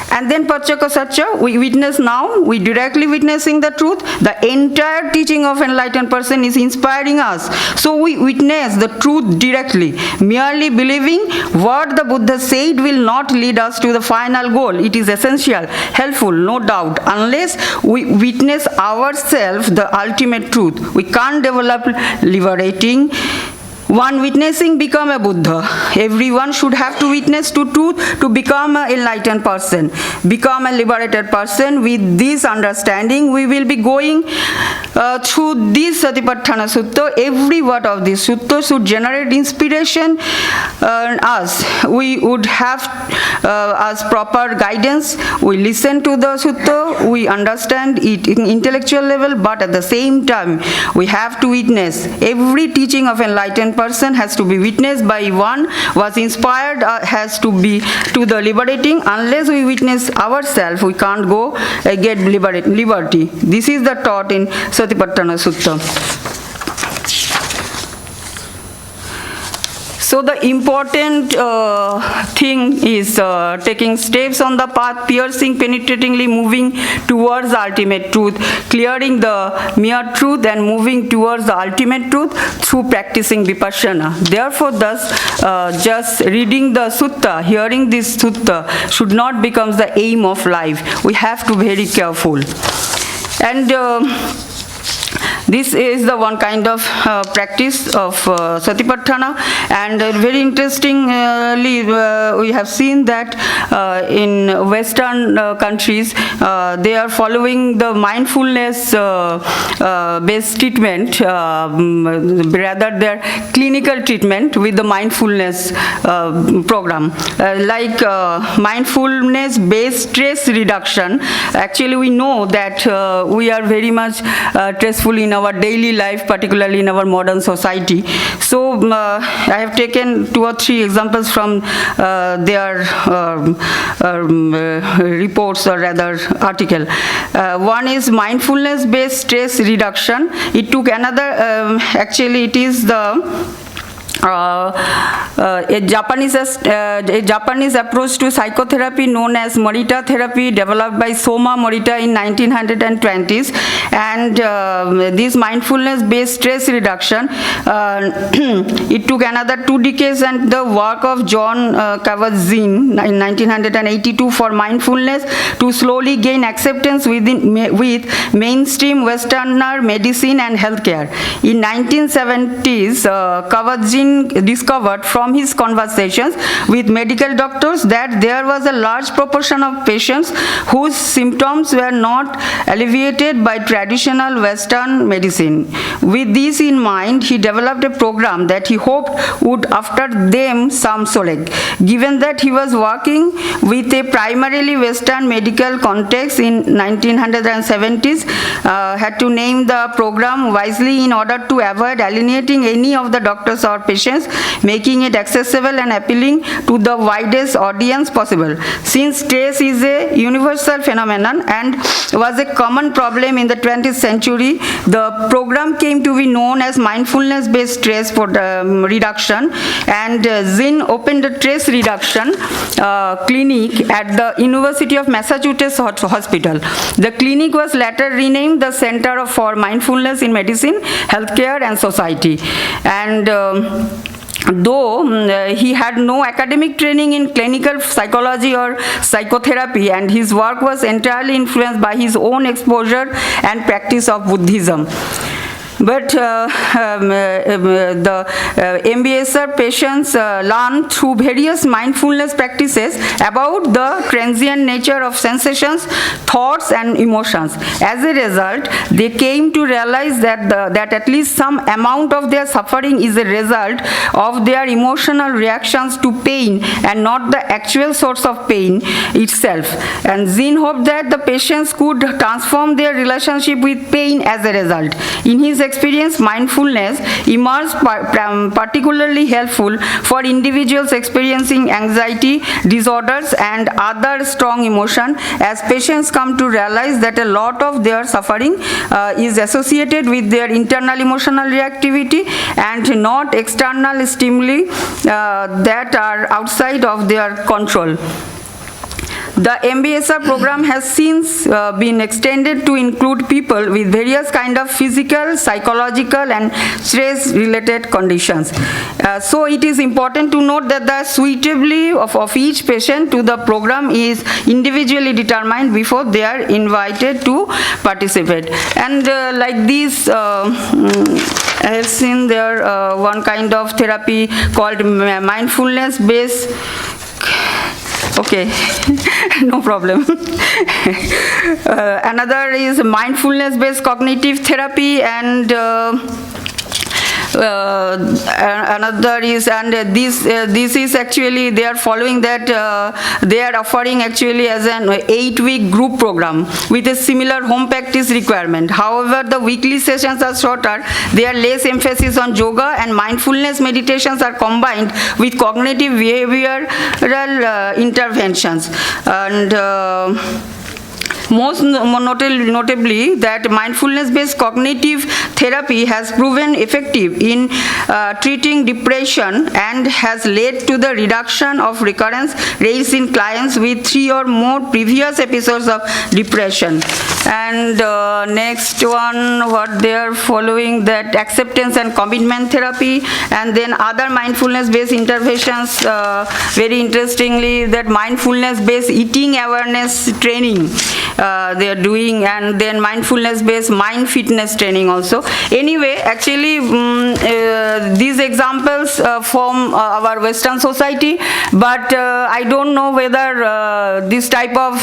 And then Paccaka Satcha, we witness now, we directly witnessing the truth. The entire teaching of enlightened person is inspiring us. So we witness the truth directly. Merely believing what the Buddha said will not lead us to the final goal. It is essential, helpful, no doubt. Unless we witness ourselves the ultimate truth, we can't develop liberating. One witnessing become a Buddha. Everyone should have to witness to truth to become an enlightened person, become a liberated person. With this understanding, we will be going through this Satipaṭṭhāna Sutta. Every word of this sutta should generate inspiration us. We would have as proper guidance. We listen to the sutta, we understand it in intellectual level, but at the same time, we have to witness. Every teaching of enlightened person has to be witnessed by one, was inspired, has to be to the liberating. Unless we witness ourselves, we can't go get liberty. This is the taught in Satipaṭṭhāna Sutta. So the important thing is taking steps on the path, piercing, penetratingly moving towards the ultimate truth, clearing the mere truth and moving towards the ultimate truth through practicing vipassana. Therefore, thus, just reading the sutta, hearing this sutta should not become the aim of life. We have to be very careful. And this is the one kind of practice of Satipaṭṭhāna, and very interestingly we have seen that in Western countries they are following the mindfulness based treatment, rather their clinical treatment with the mindfulness program, like mindfulness based stress reduction. Actually we know that we are very much stressful in our daily life, particularly in our modern society. So I have taken 2 or 3 examples from their reports, or rather article. One is mindfulness-based stress reduction. It took another, actually it is the a Japanese approach to psychotherapy known as Morita therapy, developed by Soma Morita in 1920s, and this mindfulness-based stress reduction, it took another 2 decades, and the work of John Kabat-Zinn in 1982 for mindfulness to slowly gain acceptance with mainstream Westerner medicine and healthcare. In 1970s, Kabat-Zinn discovered from his conversations with medical doctors that there was a large proportion of patients whose symptoms were not alleviated by traditional Western medicine. With this in mind, he developed a program that he hoped would offer them some solace. Given that he was working with a primarily Western medical context in 1970s, had to name the program wisely in order to avoid alienating any of the doctors or patients, making it accessible and appealing to the widest audience possible. Since stress is a universal phenomenon and was a common problem in the 20th century, the program came to be known as mindfulness-based stress reduction, and Zinn opened a stress reduction clinic at the University of Massachusetts Hospital. The clinic was later renamed the Center for Mindfulness in Medicine, Healthcare and Society. And though he had no academic training in clinical psychology or psychotherapy, and his work was entirely influenced by his own exposure and practice of Buddhism. But the MBSR patients learn through various mindfulness practices about the transient nature of sensations, thoughts and emotions. As a result, they came to realize that at least some amount of their suffering is a result of their emotional reactions to pain and not the actual source of pain itself. And Zinn hoped that the patients could transform their relationship with pain as a result. In his experience, mindfulness emerged particularly helpful for individuals experiencing anxiety disorders and other strong emotion, as patients come to realize that a lot of their suffering is associated with their internal emotional reactivity and not external stimuli that are outside of their control. The MBSR program has since been extended to include people with various kind of physical, psychological and stress-related conditions. So it is important to note that the suitability of each patient to the program is individually determined before they are invited to participate. And like this, I have seen there one kind of therapy called mindfulness-based. Okay, no problem. Another is mindfulness-based cognitive therapy, and another is, and this is actually, they are following that, they are offering actually as an 8-week group program with a similar home practice requirement. However, the weekly sessions are shorter, there are less emphasis on yoga, and mindfulness meditations are combined with cognitive behavioral interventions. And most notably, that mindfulness-based cognitive therapy has proven effective in treating depression and has led to the reduction of recurrence rates in clients with 3 or more previous episodes of depression. And next one, what they are following, that acceptance and commitment therapy, and then other mindfulness-based interventions. Very interestingly, that mindfulness-based eating awareness training they are doing, and then mindfulness-based mind fitness training also. Anyway, actually these examples from our Western society, but I don't know whether this type of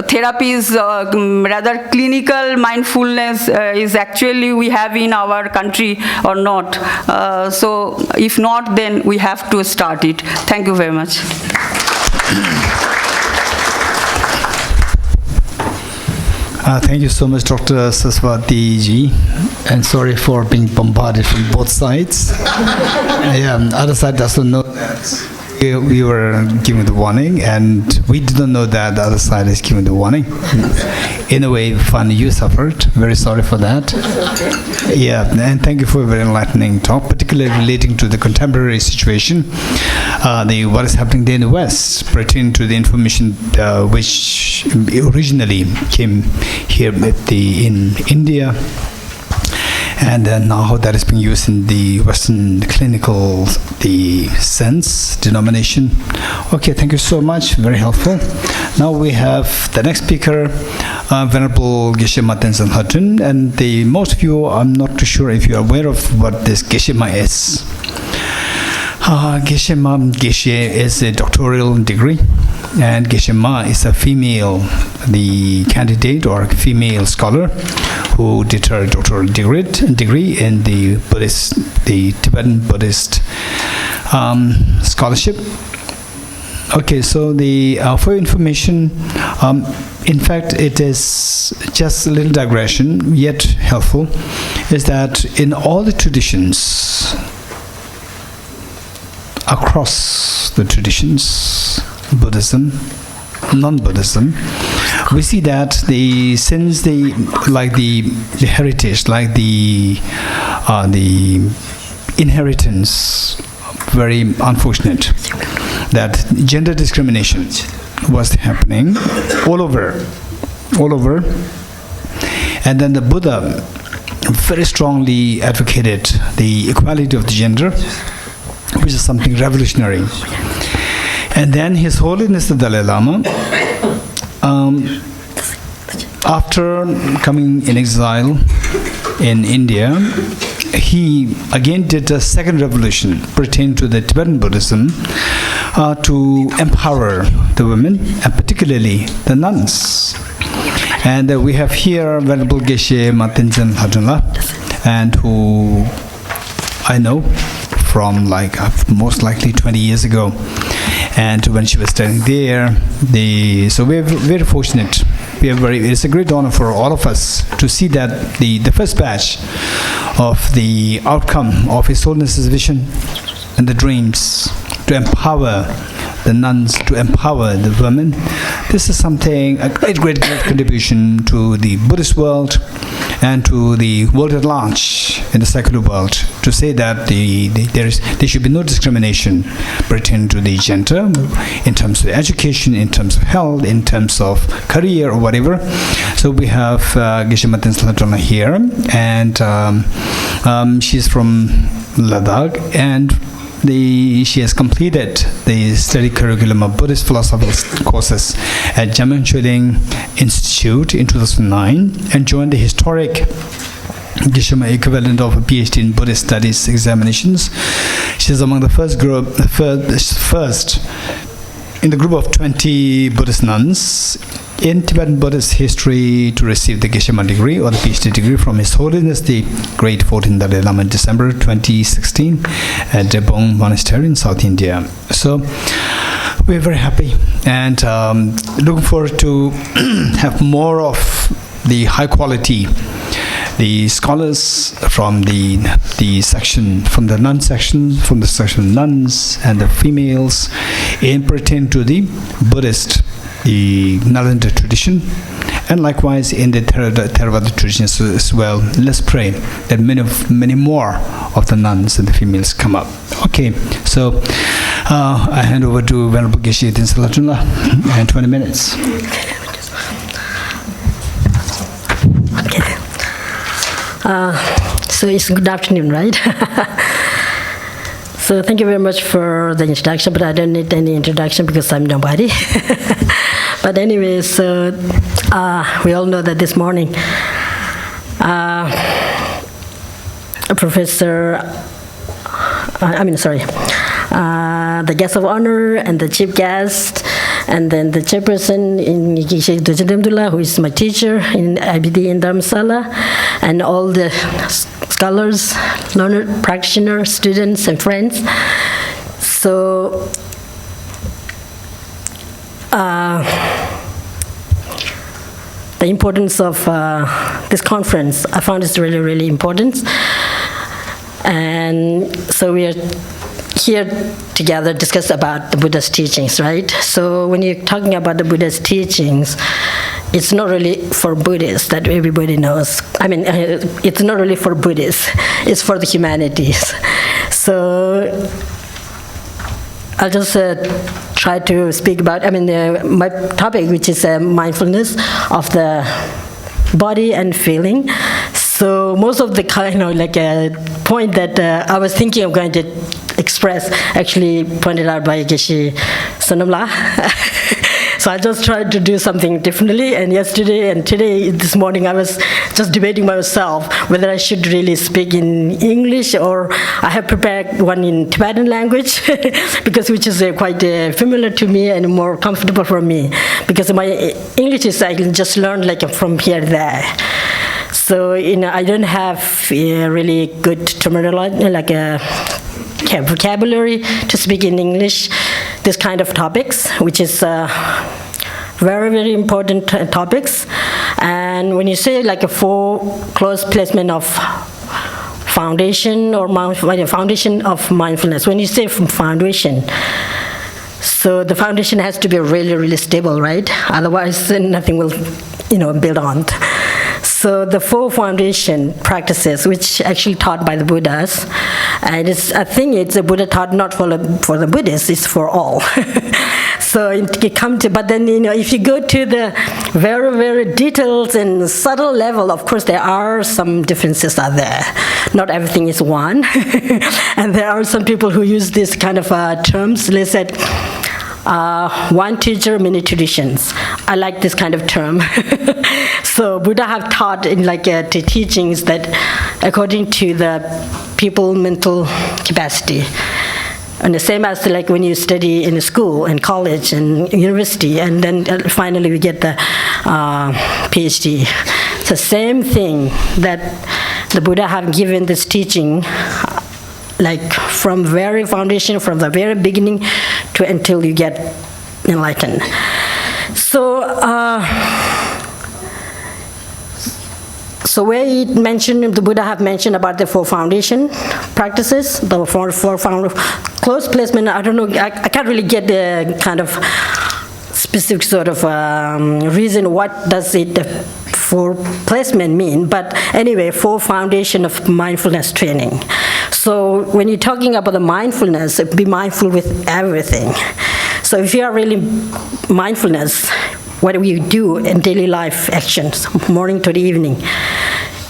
therapy is rather clinical mindfulness is actually we have in our country or not. So if not, then we have to start it. Thank you very much. Thank you so much, Dr. Saswati ji, and sorry for being bombarded from both sides. Other side doesn't know that we were giving the warning, and we didn't know that the other side is giving the warning. In a way, finally you suffered. Very sorry for that. And thank you for a very enlightening talk, particularly relating to the contemporary situation, what is happening there in the West, pertaining to the information which originally came here in India, and now how that is being used in the Western clinical sense, denomination. Okay, thank you so much, very helpful. Now we have the next speaker, Venerable Geshe Tenzin Lhotun, and most of you, I'm not too sure if you're aware of what this Geshe is. Geshe is a doctoral degree, and Geshe Ma is a female, the candidate or female scholar who did her doctoral degree in the Tibetan Buddhist scholarship. Okay, so for information, in fact, it is just a little digression, yet helpful, is that in all the traditions, across the traditions, Buddhism, non-Buddhism, we see that since the heritage, like the inheritance, very unfortunate that gender discrimination was happening all over, and then the Buddha very strongly advocated the equality of the gender, which is something revolutionary. And then His Holiness the Dalai Lama, after coming in exile in India, he again did a second revolution pertaining to the Tibetan Buddhism to empower the women, and particularly the nuns. And we have here Venerable Geshe Tenzin Lhotun, and who I know from most likely 20 years ago, and when she was studying there, so we're very fortunate. It's a great honor for all of us to see that the first batch of the outcome of His Holiness's vision and the dreams to empower the nuns, to empower the women. This is something, a great contribution to the Buddhist world and to the world at large, in the secular world, to say that there should be no discrimination pertaining to the gender in terms of education, in terms of health, in terms of career or whatever. So we have Geshe Tenzin Lhotun here, and she's from Ladakh, and she has completed the study curriculum of Buddhist philosophical courses at Jamyang Choling Institute in 2009, and joined the historic Geshe equivalent of a PhD in Buddhist Studies examinations. She is among the first in the group of 20 Buddhist nuns in Tibetan Buddhist history to receive the Geshe degree or the PhD degree from His Holiness the Great 14th Dalai Lama in December 2016 at Debong Monastery in South India. So we're very happy and looking forward to have more of the high quality, the scholars from the section, from the nun section, from the section of nuns and the females, in pertain to the Buddhist, the Nalanda tradition, and likewise in the Theravada traditions as well. Let's pray that many more of the nuns and the females come up. Okay, so I hand over to Venerable Geshe Tenzin Lhotun and 20 minutes. So it's good afternoon, right? So thank you very much for the introduction, but I don't need any introduction because I'm nobody. But anyway, so we all know that this morning, the guest of honor and the chief guest, and then the chairperson in Geshe Dojademdula, who is my teacher in IBD in Dharamsala, and all the scholars, learned practitioners, students, and friends. So, the importance of this conference. I found it's really, really important. And so we are here together discuss about the Buddha's teachings, right? So when you're talking about the Buddha's teachings, it's not really for Buddhists that everybody knows. I mean, it's not really for Buddhists. It's for the humanities. So I'll just try to speak about, my topic, which is mindfulness of the body and feeling. So most of the point that I was thinking of going to express actually pointed out by Geshe Sonamla. So I just tried to do something differently, and yesterday and today, this morning, I was just debating myself whether I should really speak in English, or I have prepared one in Tibetan language, because which is quite familiar to me and more comfortable for me, because my English is I just learned from here to there. So I don't have really good terminology, vocabulary to speak in English this kind of topics, which is very, very important topics. And when you say a four close placement of foundation or foundation of mindfulness, when you say foundation, so the foundation has to be really, really stable, right? Otherwise, nothing will, build on. So the four foundation practices, which actually taught by the Buddhas, and I think it's a Buddha taught not for the Buddhists, it's for all. So it come to, but then if you go to the very, very detailed and subtle level, of course there are some differences out there. Not everything is one, and there are some people who use this kind of terms. They said, one teacher, many traditions. I like this kind of term. So Buddha have taught in the teachings that according to the people mental capacity. And the same as when you study in school and college and university, and then finally we get the PhD. It's the same thing that the Buddha have given this teaching from very foundation, from the very beginning to until you get enlightened. So where it mentioned, the Buddha have mentioned about the four foundation practices, the four close placement. I don't know, I can't really get the kind of specific sort of reason what does it for placement mean, but anyway, four foundation of mindfulness training. So when you're talking about the mindfulness, be mindful with everything. So if you are really mindfulness, what do you do in daily life actions, morning to the evening?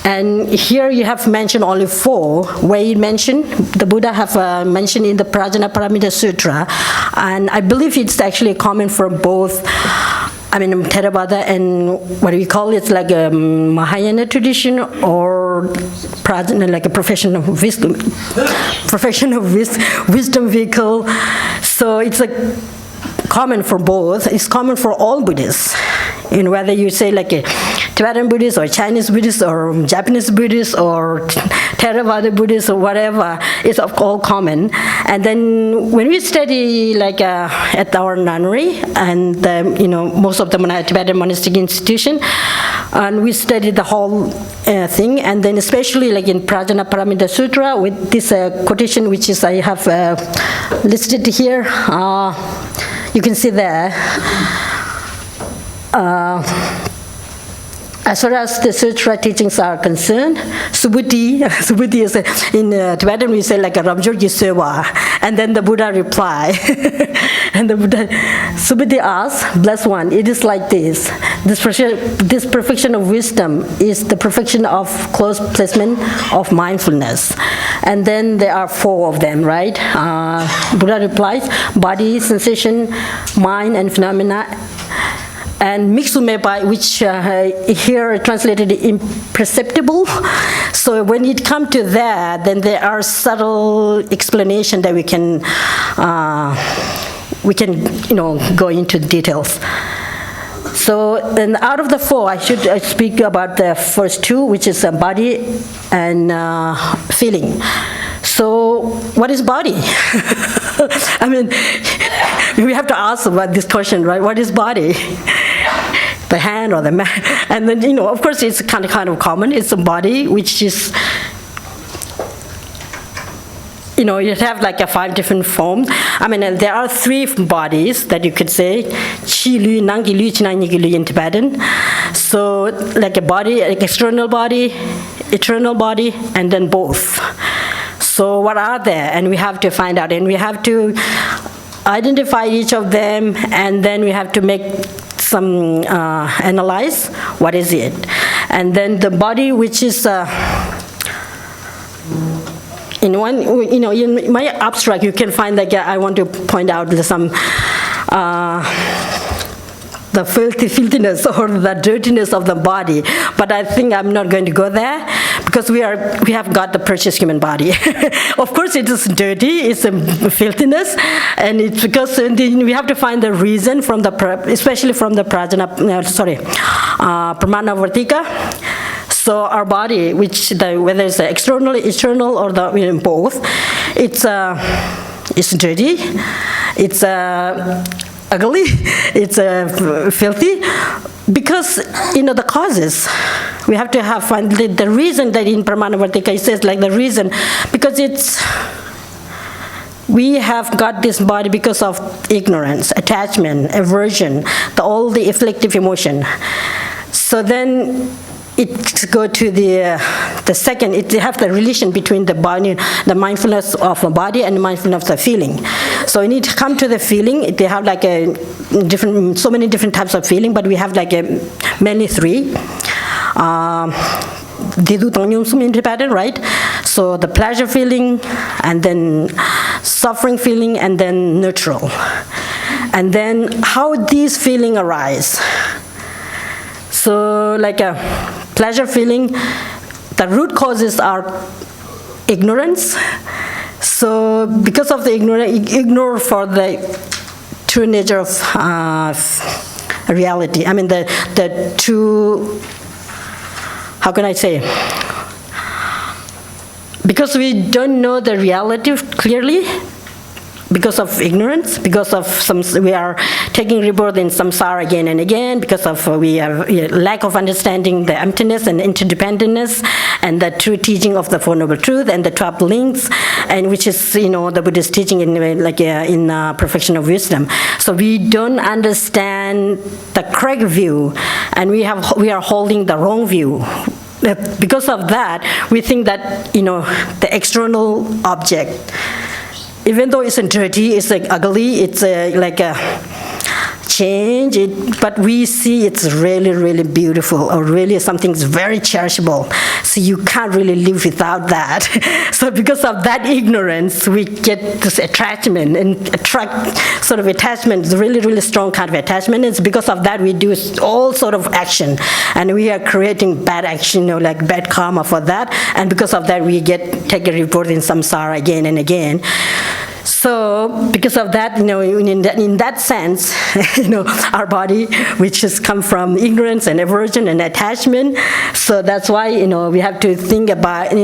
And here you have mentioned only four, where you mentioned, the Buddha have mentioned in the Prajnaparamita Sutra, and I believe it's actually common for both Theravada and what do we call it, a Mahayana tradition, or a professional wisdom vehicle. So it's common for both. It's common for all Buddhists. Whether you say a Tibetan Buddhist or Chinese Buddhist or Japanese Buddhist or Theravada Buddhist or whatever, it's all common. And then when we study at our nunnery and most of the Tibetan monastic institution, and we study the whole thing, and then especially in Prajnaparamita Sutra with this quotation which is I have listed here. You can see there. As far as the sutra teachings are concerned, Subhuti is in Tibetan we say a Ramjurgi Sewa, and then the Buddha reply, and the Buddha, Subhuti asks, blessed one, it is like this. This perfection of wisdom is the perfection of close placement of mindfulness, and then there are four of them, right? Buddha replies, body, sensation, mind, and phenomena. And Miksumepa, which here translated imperceptible. So when it comes to that, then there are subtle explanations that we can go into details. So then out of the four, I should speak about the first two, which is body and feeling. So what is body? We have to ask about this question, right? What is body? the hand or the man. And then, of course, it's kind of common. It's a body which is, you have like 5 different forms. I mean, there are 3 bodies that you could say, Chi Lu, Nangi Lu, Chinangi Lu in Tibetan. So like a body, like external body, eternal body, and then both. So what are there? And we have to find out, and we have to identify each of them, and then we have to make some analyze what is it. And then the body, which is in my abstract, you can find like I want to point out some the filthiness or the dirtiness of the body, but I think I'm not going to go there because we have got the precious human body. Of course, it is dirty, it's a filthiness, and it's because we have to find the reason from especially from the Pramana Vartika. So our body, whether it's externally, eternal, or both, it's dirty, it's ugly, it's filthy, because the causes. We have to find the reason that in Pramana Vartika it says like the reason, because we have got this body because of ignorance, attachment, aversion, all the afflictive emotion. So then it go to the second. It have the relation between the body, the mindfulness of the body, and the mindfulness of the feeling. So you need to come to the feeling. They have like so many different types of feeling, but we have like mainly 3. Right? So the pleasure feeling, and then suffering feeling, and then neutral. And then how these feelings arise. So like a pleasure feeling, the root causes are ignorance. So because of the ignorance, ignore for the true nature of reality. I mean the true, how can I say? Because we don't know the reality clearly, because of ignorance, because of we are taking rebirth in samsara again and again, because of we have lack of understanding the emptiness and interdependentness and the true teaching of the Four Noble Truth and the 12 links, and which is the Buddhist teaching in perfection of wisdom. So we don't understand the correct view, and we are holding the wrong view. Because of that, we think that the external object, even though it's dirty, it's like ugly, it's like a change, but we see it's really, really beautiful, or really something's very cherishable. So you can't really live without that. So because of that ignorance, we get this attachment and attachment, really, really strong kind of attachment. It's because of that we do all sort of action, and we are creating bad action, like bad karma for that. And because of that, we take a rebirth in samsara again and again. So because of that, in that sense, our body, which has come from ignorance and aversion and attachment, so that's why, we have to think about, I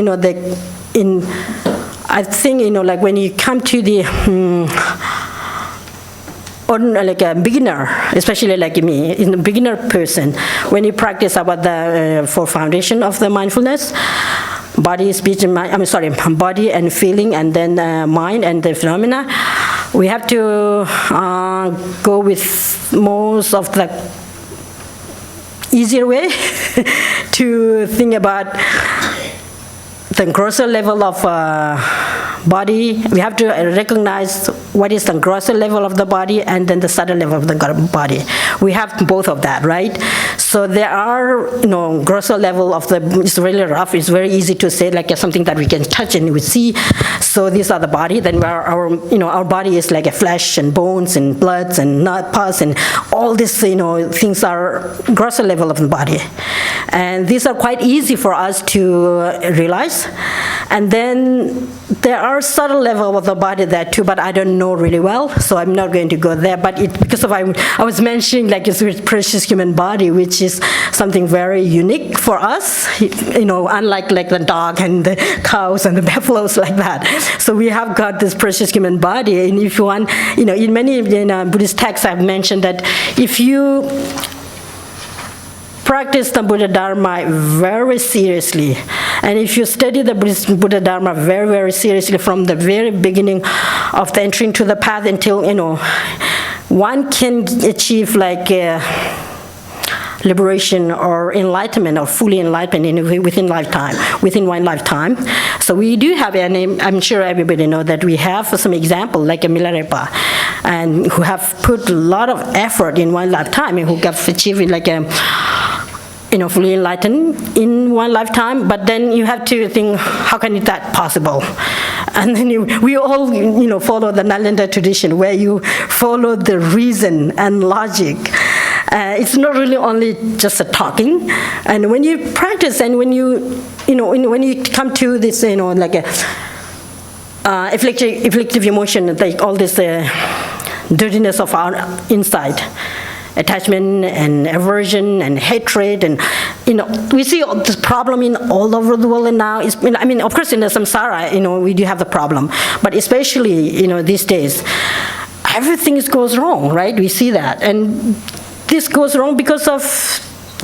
think, like when you come to the, or like a beginner, especially like me, in a beginner person, when you practice about the 4 foundation of the mindfulness, body, speech, and mind, body and feeling, and then mind and the phenomena, we have to go with most of the easier way to think about the grosser level of body. We have to recognize what is the grosser level of the body and then the subtle level of the body. We have both of that, right? So there are, grosser level of it's really rough. It's very easy to say, like something that we can touch and we see. So these are the body. Then our body is like a flesh and bones and bloods and pus and all these, things are grosser level of the body. And these are quite easy for us to realize. And then there are subtle level of the body there too, but I don't know really well, so I'm not going to go there. But because of I was mentioning like it's with precious human body, which is something very unique for us, unlike like the dog and the cows and the buffaloes like that. So we have got this precious human body, and if you want, in many Buddhist texts I've mentioned that if you practice the Buddha Dharma very seriously. And if you study the Buddha Dharma very, very seriously from the very beginning of the entry into the path until, one can achieve like liberation or enlightenment or fully enlightenment within one lifetime. So we do have, and I'm sure everybody know that we have some example like a Milarepa, and who have put a lot of effort in one lifetime and who have achieved like a fully enlightened in one lifetime. But then you have to think, how can that possible? And then we all follow the Nalanda tradition where you follow the reason and logic. It's not really only just a talking. And when you practice and when you come to this like a afflictive emotion, like all this dirtiness of our inside, attachment and aversion and hatred, and we see this problem in all over the world. And now of course in the samsara we do have the problem, but especially these days everything goes wrong, right? We see that, and this goes wrong because of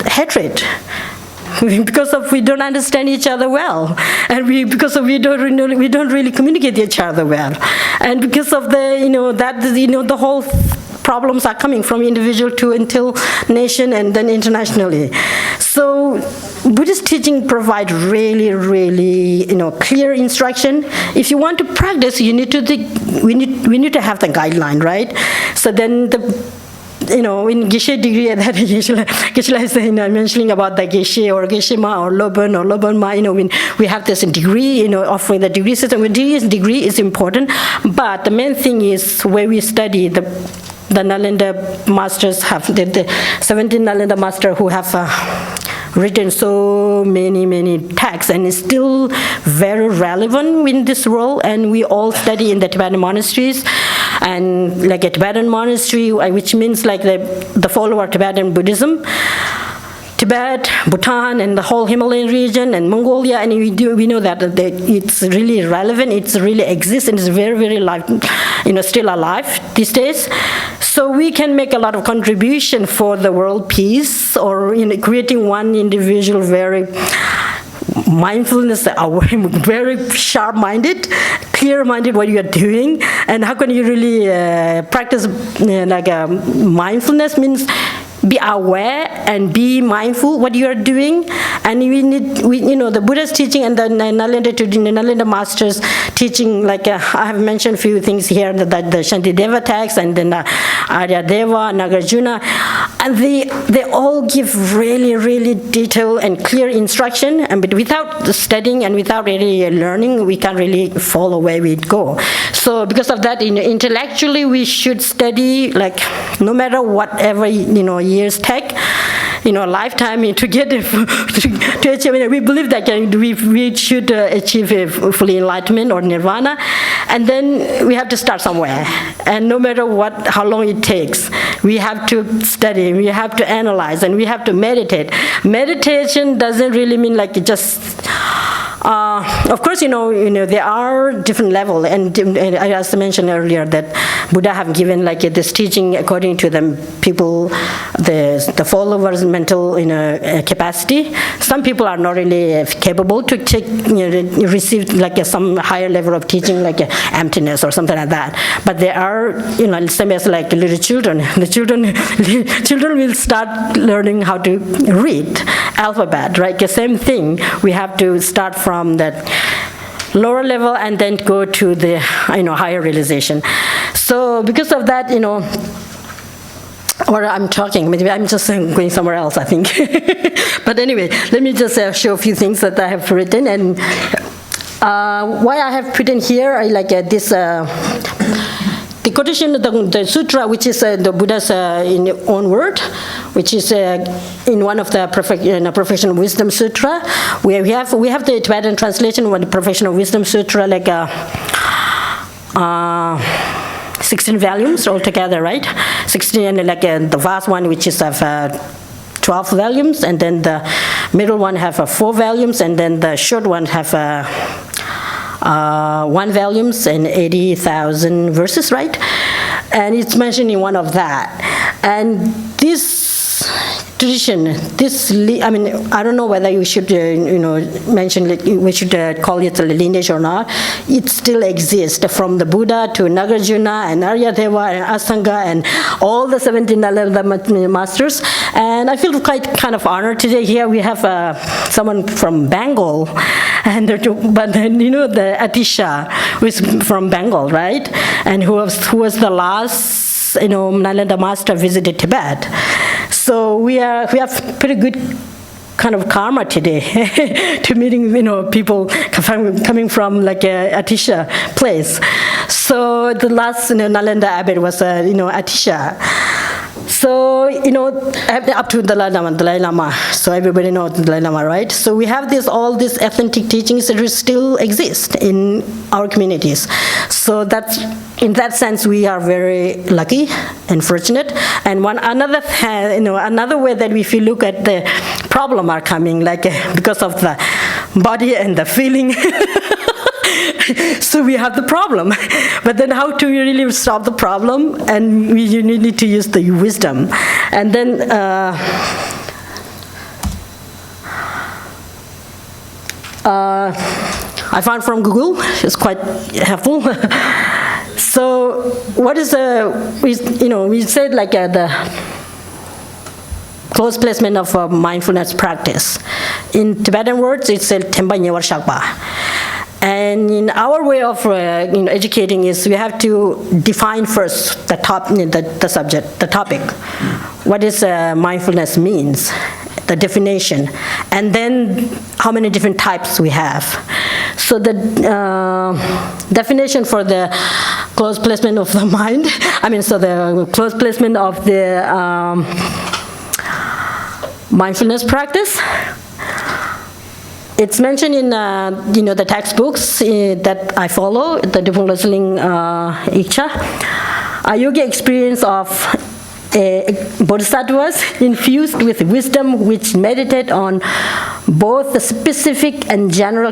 hatred, because of we don't understand each other well, and because of we don't really communicate each other well, and because of the whole problems are coming from individual to until nation and then internationally. So Buddhist teaching provide really, really clear instruction. If you want to practice, we need to have the guideline, right? So then in Geshe degree, that Geshe is mentioning about the Geshe or Geshema or Loban or Lobanma, when we have this degree, offering the degree system. Degree is important, but the main thing is where we study the Nalanda masters have, the 17 Nalanda masters who have written so many texts, and is still very relevant in this role. And we all study in the Tibetan monasteries, and like a Tibetan monastery, which means like the follower of Tibetan Buddhism, Tibet, Bhutan, and the whole Himalayan region, and Mongolia, and we know that it's really relevant, it really exists, and it's very, very alive, still alive these days. So we can make a lot of contribution for the world peace, or creating one individual very mindfulness, very sharp-minded, clear-minded what you are doing, and how can you really practice mindfulness means be aware and be mindful what you are doing. And the Buddha's teaching and the Nalanda masters teaching, like I have mentioned a few things here, the Shantideva text, and then the Aryadeva, Nagarjuna, and they all give really, really detailed and clear instruction. But without studying and without really learning, we can't really follow where we go. So because of that, intellectually we should study, like no matter whatever years take, lifetime to get to achieve. We believe that we should achieve fully enlightenment or nirvana, and then we have to start somewhere. And no matter how long it takes, we have to study, we have to analyze, and we have to meditate. Meditation doesn't really mean like just. Of course, there are different levels, and as I mentioned earlier, that Buddha have given like this teaching according to the people, the followers' mental capacity. Some people are not really capable to receive like some higher level of teaching, like emptiness or something like that. But there are, same as like little children. The children will start learning how to read alphabet, right? The same thing. We have to start from that lower level and then go to the higher realization. So because of that, or I'm talking, maybe I'm just going somewhere else, I think. But anyway, let me just show a few things that I have written, and why I have put in here, I like this. The quotation, the sutra, which is the Buddha's in own word, which is in one of the Professional Wisdom Sutra. We have the Tibetan translation with the Professional Wisdom Sutra, like 16 volumes altogether, right? 16, and like the vast one, which is of 12 volumes, and then the middle one have 4 volumes, and then the short one have 1 volumes and 80,000 verses, right? And it's mentioned in one of that. And this tradition, I don't know whether you should, mention it, we should call it a lineage or not. It still exists from the Buddha to Nagarjuna and Aryadeva and Asanga and all the 17 Nalanda masters. And I feel quite kind of honored today. Here we have someone from Bengal, but then the Atisha, who is from Bengal, right? And who was the last Nalanda master visited Tibet. So we have pretty good kind of karma today to meeting people coming from like a Atisha place. So the last Nalanda abbot was Atisha. So up to Dalai Lama. So everybody knows Dalai Lama, right? So we have all these authentic teachings that still exist in our communities. So in that sense, we are very lucky and fortunate. And another way that if you look at the problem are coming, like because of the body and the feeling. So we have the problem. But then how to really solve the problem? And you need to use the wisdom. And then I found from Google, it's quite helpful. So what is we said like the close placement of mindfulness practice. In Tibetan words, it's Tempa Nyewar Shakpa. And in our way of educating is we have to define first the subject, the topic. What is mindfulness means, the definition, and then how many different types we have. So the definition for the close placement of the mind, the close placement of the mindfulness practice. It's mentioned in the textbooks that I follow, the Deepung Losling Iksha. A yogi experience of bodhisattvas infused with wisdom which meditate on both the specific and general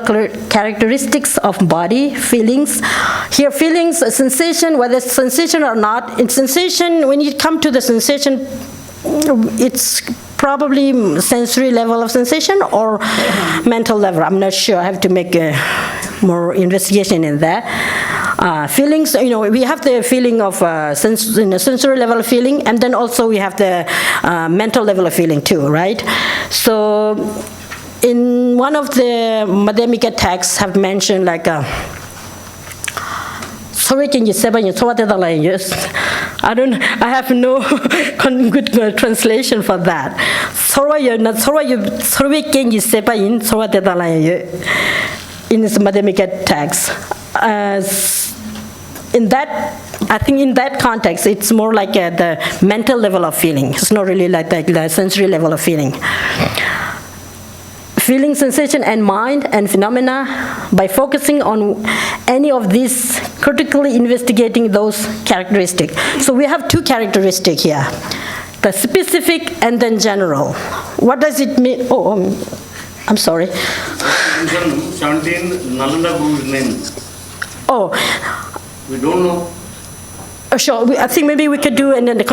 characteristics of body, feelings. Here feelings, a sensation, whether it's sensation or not. In sensation, when you come to the sensation, it's probably sensory level of sensation or mental level. I'm not sure. I have to make more investigation in that. Feelings, we have the feeling of sensory level of feeling, and then also we have the mental level of feeling too, right? So in one of the Madhyamika texts have mentioned like I have no good translation for that. In this Madhyamika text. I think in that context, it's more like the mental level of feeling. It's not really like the sensory level of feeling. Feeling, sensation, and mind and phenomena, by focusing on any of these, critically investigating those characteristics. So we have two characteristics here, the specific and then general. What does it mean? I'm sorry. 17 Nalanda Guru's name. Oh. We don't know. Sure, I think maybe we could do the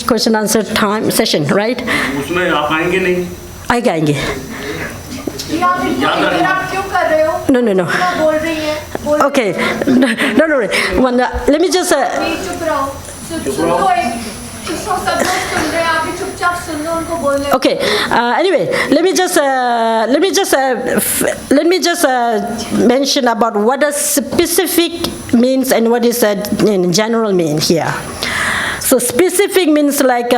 question answer time session, right? उसमें आप आएंगे नहीं? आएंगे. No. Okay. No. Let me just. Okay. Anyway, let me just mention about what does specific means and what is general mean here. So specific means like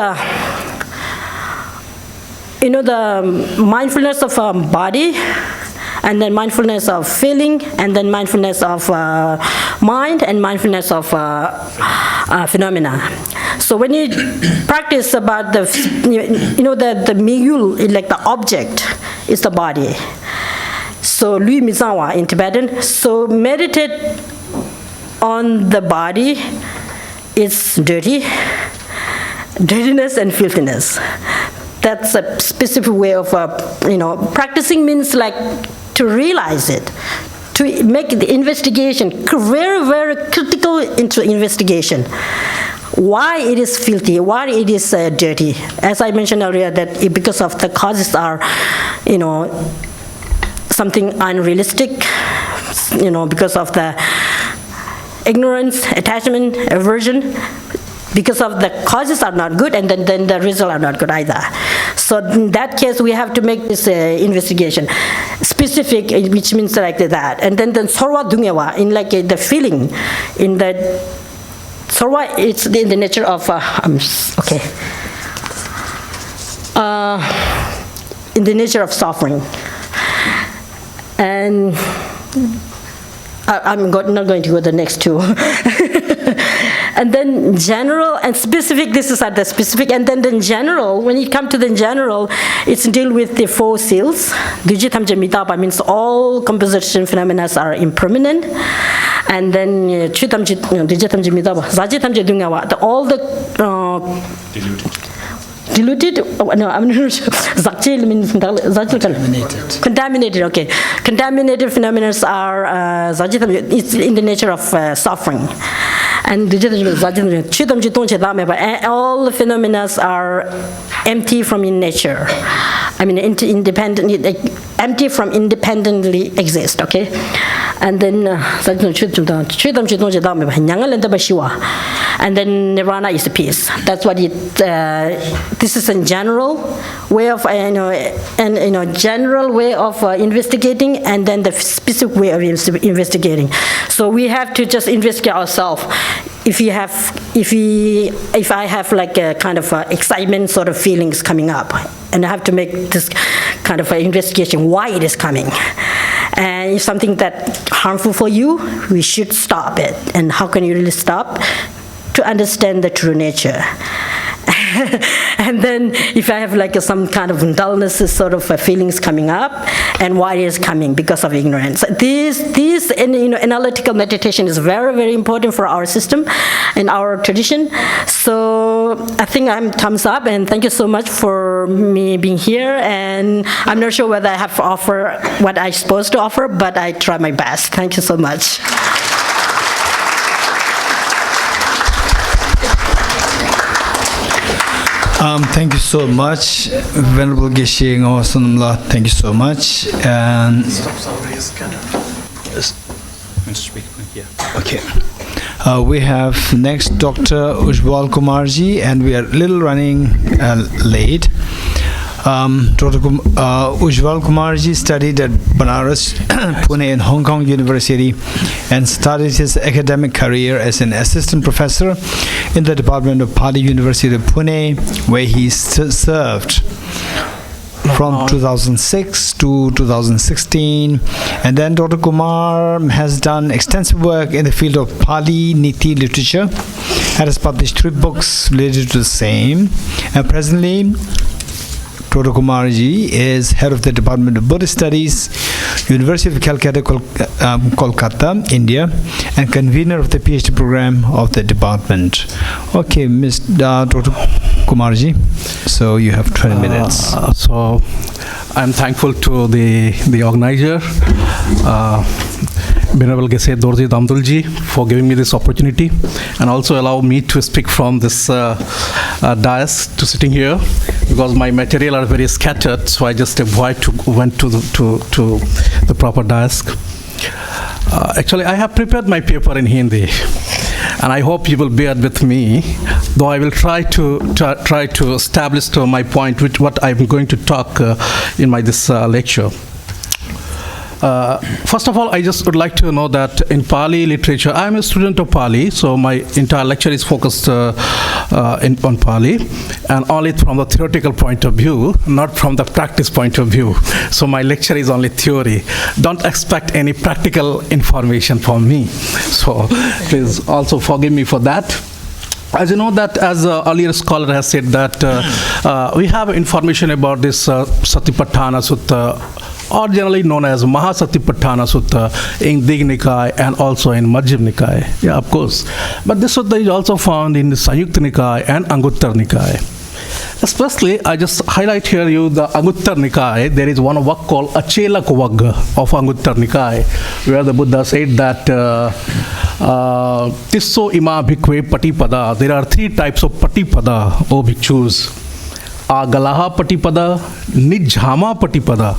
the mindfulness of body, and then mindfulness of feeling, and then mindfulness of mind, and mindfulness of phenomena. So when you practice about the miyul, like the object, is the body. So lui mizawa in Tibetan. So meditate on the body. It's dirtiness and filthiness. That's a specific way of, practicing means like to realize it, to make the investigation, very, very critical into investigation. why it is filthy, why it is dirty. As I mentioned earlier, that because of the causes are, something unrealistic, because of the ignorance, attachment, aversion, because of the causes are not good, and then the results are not good either. So in that case, we have to make this investigation specific, which means like that. And then sorwa dungewa, in like the feeling, in the sorwa, it's in the nature of in the nature of suffering. And I'm not going to go to the next two. And then general and specific, this is at the specific, and then the general, when you come to the general, it's deal with the four seals. Dujitamje mitapa means all composition phenomena are impermanent. And then chutamje mitapa, zajitamje dungawa, all the diluted, no, I'm not sure. Contaminated, okay. Contaminated phenomena are it's in the nature of suffering. And all the phenomena are empty from in nature. I mean, independent, empty from independently exist, okay? And then, and then nirvana is the peace. That's what it, this is a general way of, general way of investigating, and then the specific way of investigating. So we have to just investigate ourselves. If I have like a kind of excitement sort of feelings coming up, and I have to make this kind of investigation why it is coming. And if something that's harmful for you, we should stop it. And how can you really stop? To understand the true nature. And then if I have like some kind of dullness sort of feelings coming up, and why it is coming, because of ignorance. This analytical meditation is very, very important for our system and our tradition. So I think I'm thumbs up, and thank you so much for me being here. And I'm not sure whether I have to offer what I'm supposed to offer, but I try my best. Thank you so much. Thank you so much, Venerable Geshe Ngawasonamla. Thank you so much. And okay, we have next Dr. Ujjwal Kumarji, and we are a little running late. Dr. Ujjwal Kumarji studied at Banaras, Pune and Hong Kong University, and started his academic career as an assistant professor in the Department of Pali University of Pune, where he served from 2006 to 2016. And then Dr. Kumar has done extensive work in the field of Pali Niti literature and has published 3 books related to the same. And presently, Dr. Kumarji is head of the Department of Buddhist Studies, University of Calcutta, Kolkata, India, and convener of the PhD program of the department. Okay, Dr. Kumarji, so you have 20 minutes. So I'm thankful to the organizer, Venerable Geshe Dorje Damdulji, for giving me this opportunity, and also allow me to speak from this dais to sitting here, because my material are very scattered, so I just went to the proper dais. Actually, I have prepared my paper in Hindi, and I hope you will bear with me, though I will try to establish my point, what I'm going to talk in this lecture. First of all, I just would like to know that in Pali literature, I'm a student of Pali, so my entire lecture is focused on Pali, and only from the theoretical point of view, not from the practice point of view. So my lecture is only theory. Don't expect any practical information from me. So please also forgive me for that. As you know that, as the earlier scholar has said, that we have information about this Satipaṭṭhāna Sutta, or generally known as Mahasatipaṭṭhāna Sutta, in Digha Nikaya and also in Majjhima Nikaya. Yeah, of course. But this sutta is also found in the Samyukta Nikaya and Anguttara Nikaya. Especially, I just highlight here you the Anguttara Nikaya. There is one work called Achelak Vagga of Anguttara Nikaya, where the Buddha said that Tisso ima bhikkhve patipada. There are 3 types of patipada, O bhikkhus. Agalaha patipada, Nijjhama patipada,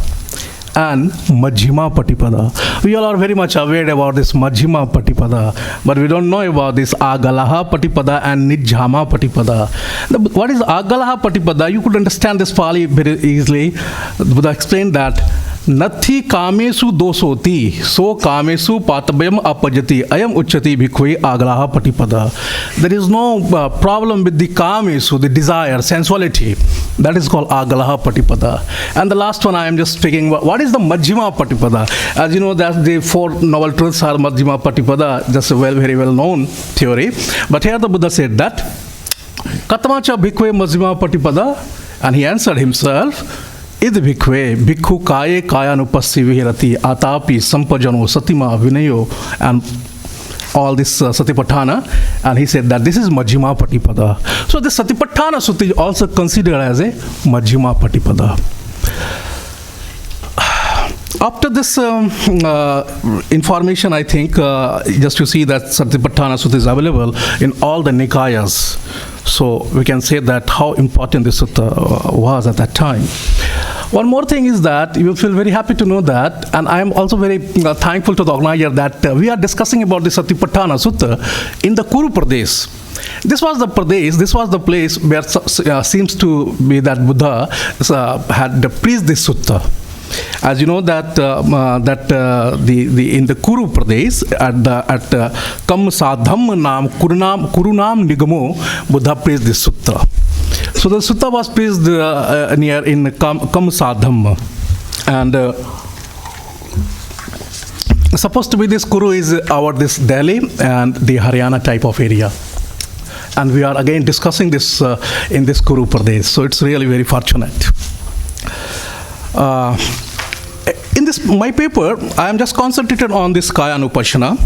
and Majjhima Patipada. We all are very much aware about this Majjhima Patipada, but we don't know about this Agalaha Patipada and Nijjhama Patipada. What is Agalaha Patipada? You could understand this Pali very easily. The Buddha explained that Nathi kamesu dosoti, so kamesu patabhyam apajati, ayam uchati bhikkhve agalaha patipada. There is no problem with the kamesu, the desire, sensuality. That is called agalaha patipada. And the last one I am just speaking, what is the Majjhima Patipada? As you know, that the 4 noble truths are Majjhima Patipada, just a very well known theory. But here the Buddha said that, Katamacha bhikkhve Majjhima Patipada, and he answered himself, Id bhikkhve, bhikkhu kaye kayanupassi vihirati, atapi sampajano satima vinayo, and all this Satipaṭṭhāna, and he said that this is Majjhima Patipada. So this Satipaṭṭhāna Sutta is also considered as a Majjhima Patipada. After this information, I think, just to see that Satipaṭṭhāna Sutta is available in all the Nikayas. So we can say that how important this sutta was at that time. One more thing is that you will feel very happy to know that, and I am also very thankful to the organizer that we are discussing about the Satipaṭṭhāna Sutta in the Kuru Pradesh. This was the place where seems to be that Buddha had preached this sutta. As you know that in the Kuru Pradesh at Kam Sadham Nam Kurunam Nigamo, Buddha preached this sutta. So the sutta was preached near in Kam Sadham, and supposed to be this Kuru is our this Delhi and the Haryana type of area. And we are again discussing this in this Kuru Pradesh. So it's really very fortunate. In this my paper, I am just concentrated on this Kaya Anupassana,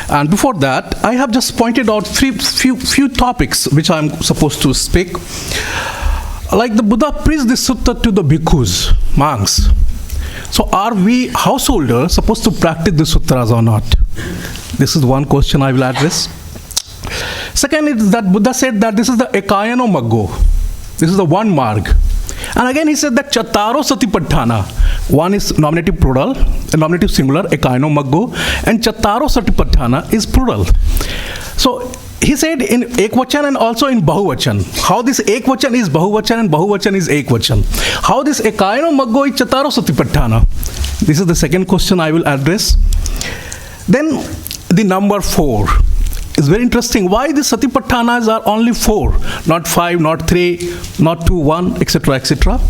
and before that, I have just pointed out few topics which I am supposed to speak. Like the Buddha preached this sutta to the bhikkhus, monks. So are we householders supposed to practice the sutras or not? This is one question I will address. Second is that Buddha said that this is the Ekayano Maggo. This is the one marg. And again he said that Chattaro Satipaṭṭhāna. One is nominative plural, nominative singular, Ekayano Maggo, and Chattaro Satipaṭṭhāna is plural. So he said in Ekvachan and also in Bahuvachan. How this Ekvachan is Bahuvachan and Bahuvachan is Ekvachan. How this Ekayano Maggo is Chattaro Satipaṭṭhāna. This is the second question I will address. Then the number 4. It's very interesting. Why the Satipaṭṭhānas are only 4, not 5, not 3, not 2, 1, etc., etc.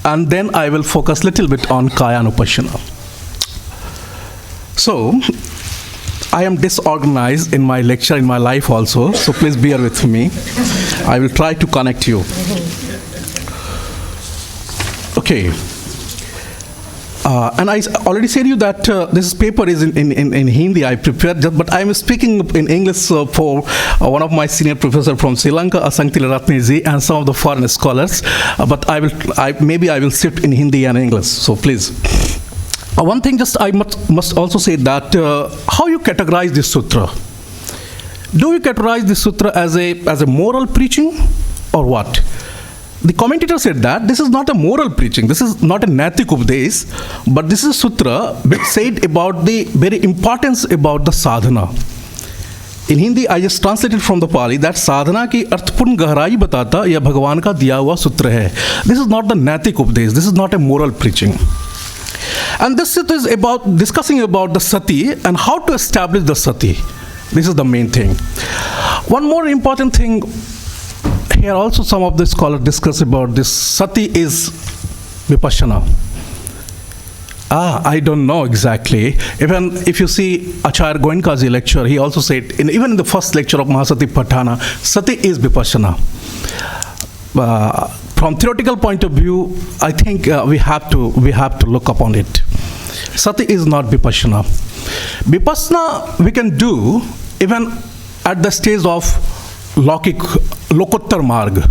And then I will focus little bit on Kaya Anupassana. So, I am disorganized in my lecture, in my life also, so please bear with me. I will try to connect you. Okay. And I already said you that this paper is in Hindi I prepared, but I am speaking in English for one of my senior professors from Sri Lanka, Asankti Ratneji, and some of the foreign scholars. But maybe I will sit in Hindi and English. So please. One thing just I must also say that how you categorize this sutra. Do you categorize this sutra as a moral preaching or what? The commentator said that this is not a moral preaching, this is not a Naitik Updesh, but this is a sutra which said about the very importance about the sadhana. In Hindi, I just translated from the Pali that sadhana ki arthpurn gahrai batata ya Bhagavan ka diya hua sutra hai. This is not the Naitik Updesh, this is not a moral preaching. And this sutra is about discussing about the sati and how to establish the sati. This is the main thing. One more important thing. Here also some of the scholars discuss about this. Sati is vipassana. I don't know exactly. Even if you see Acharya Goenka's lecture, he also said, even in the first lecture of Mahasatipaṭṭhāna, Sati is vipassana. From theoretical point of view, I think we have to look upon it. Sati is not vipassana. Vipassana we can do even at the stage of Lokik, Lokottar Marg.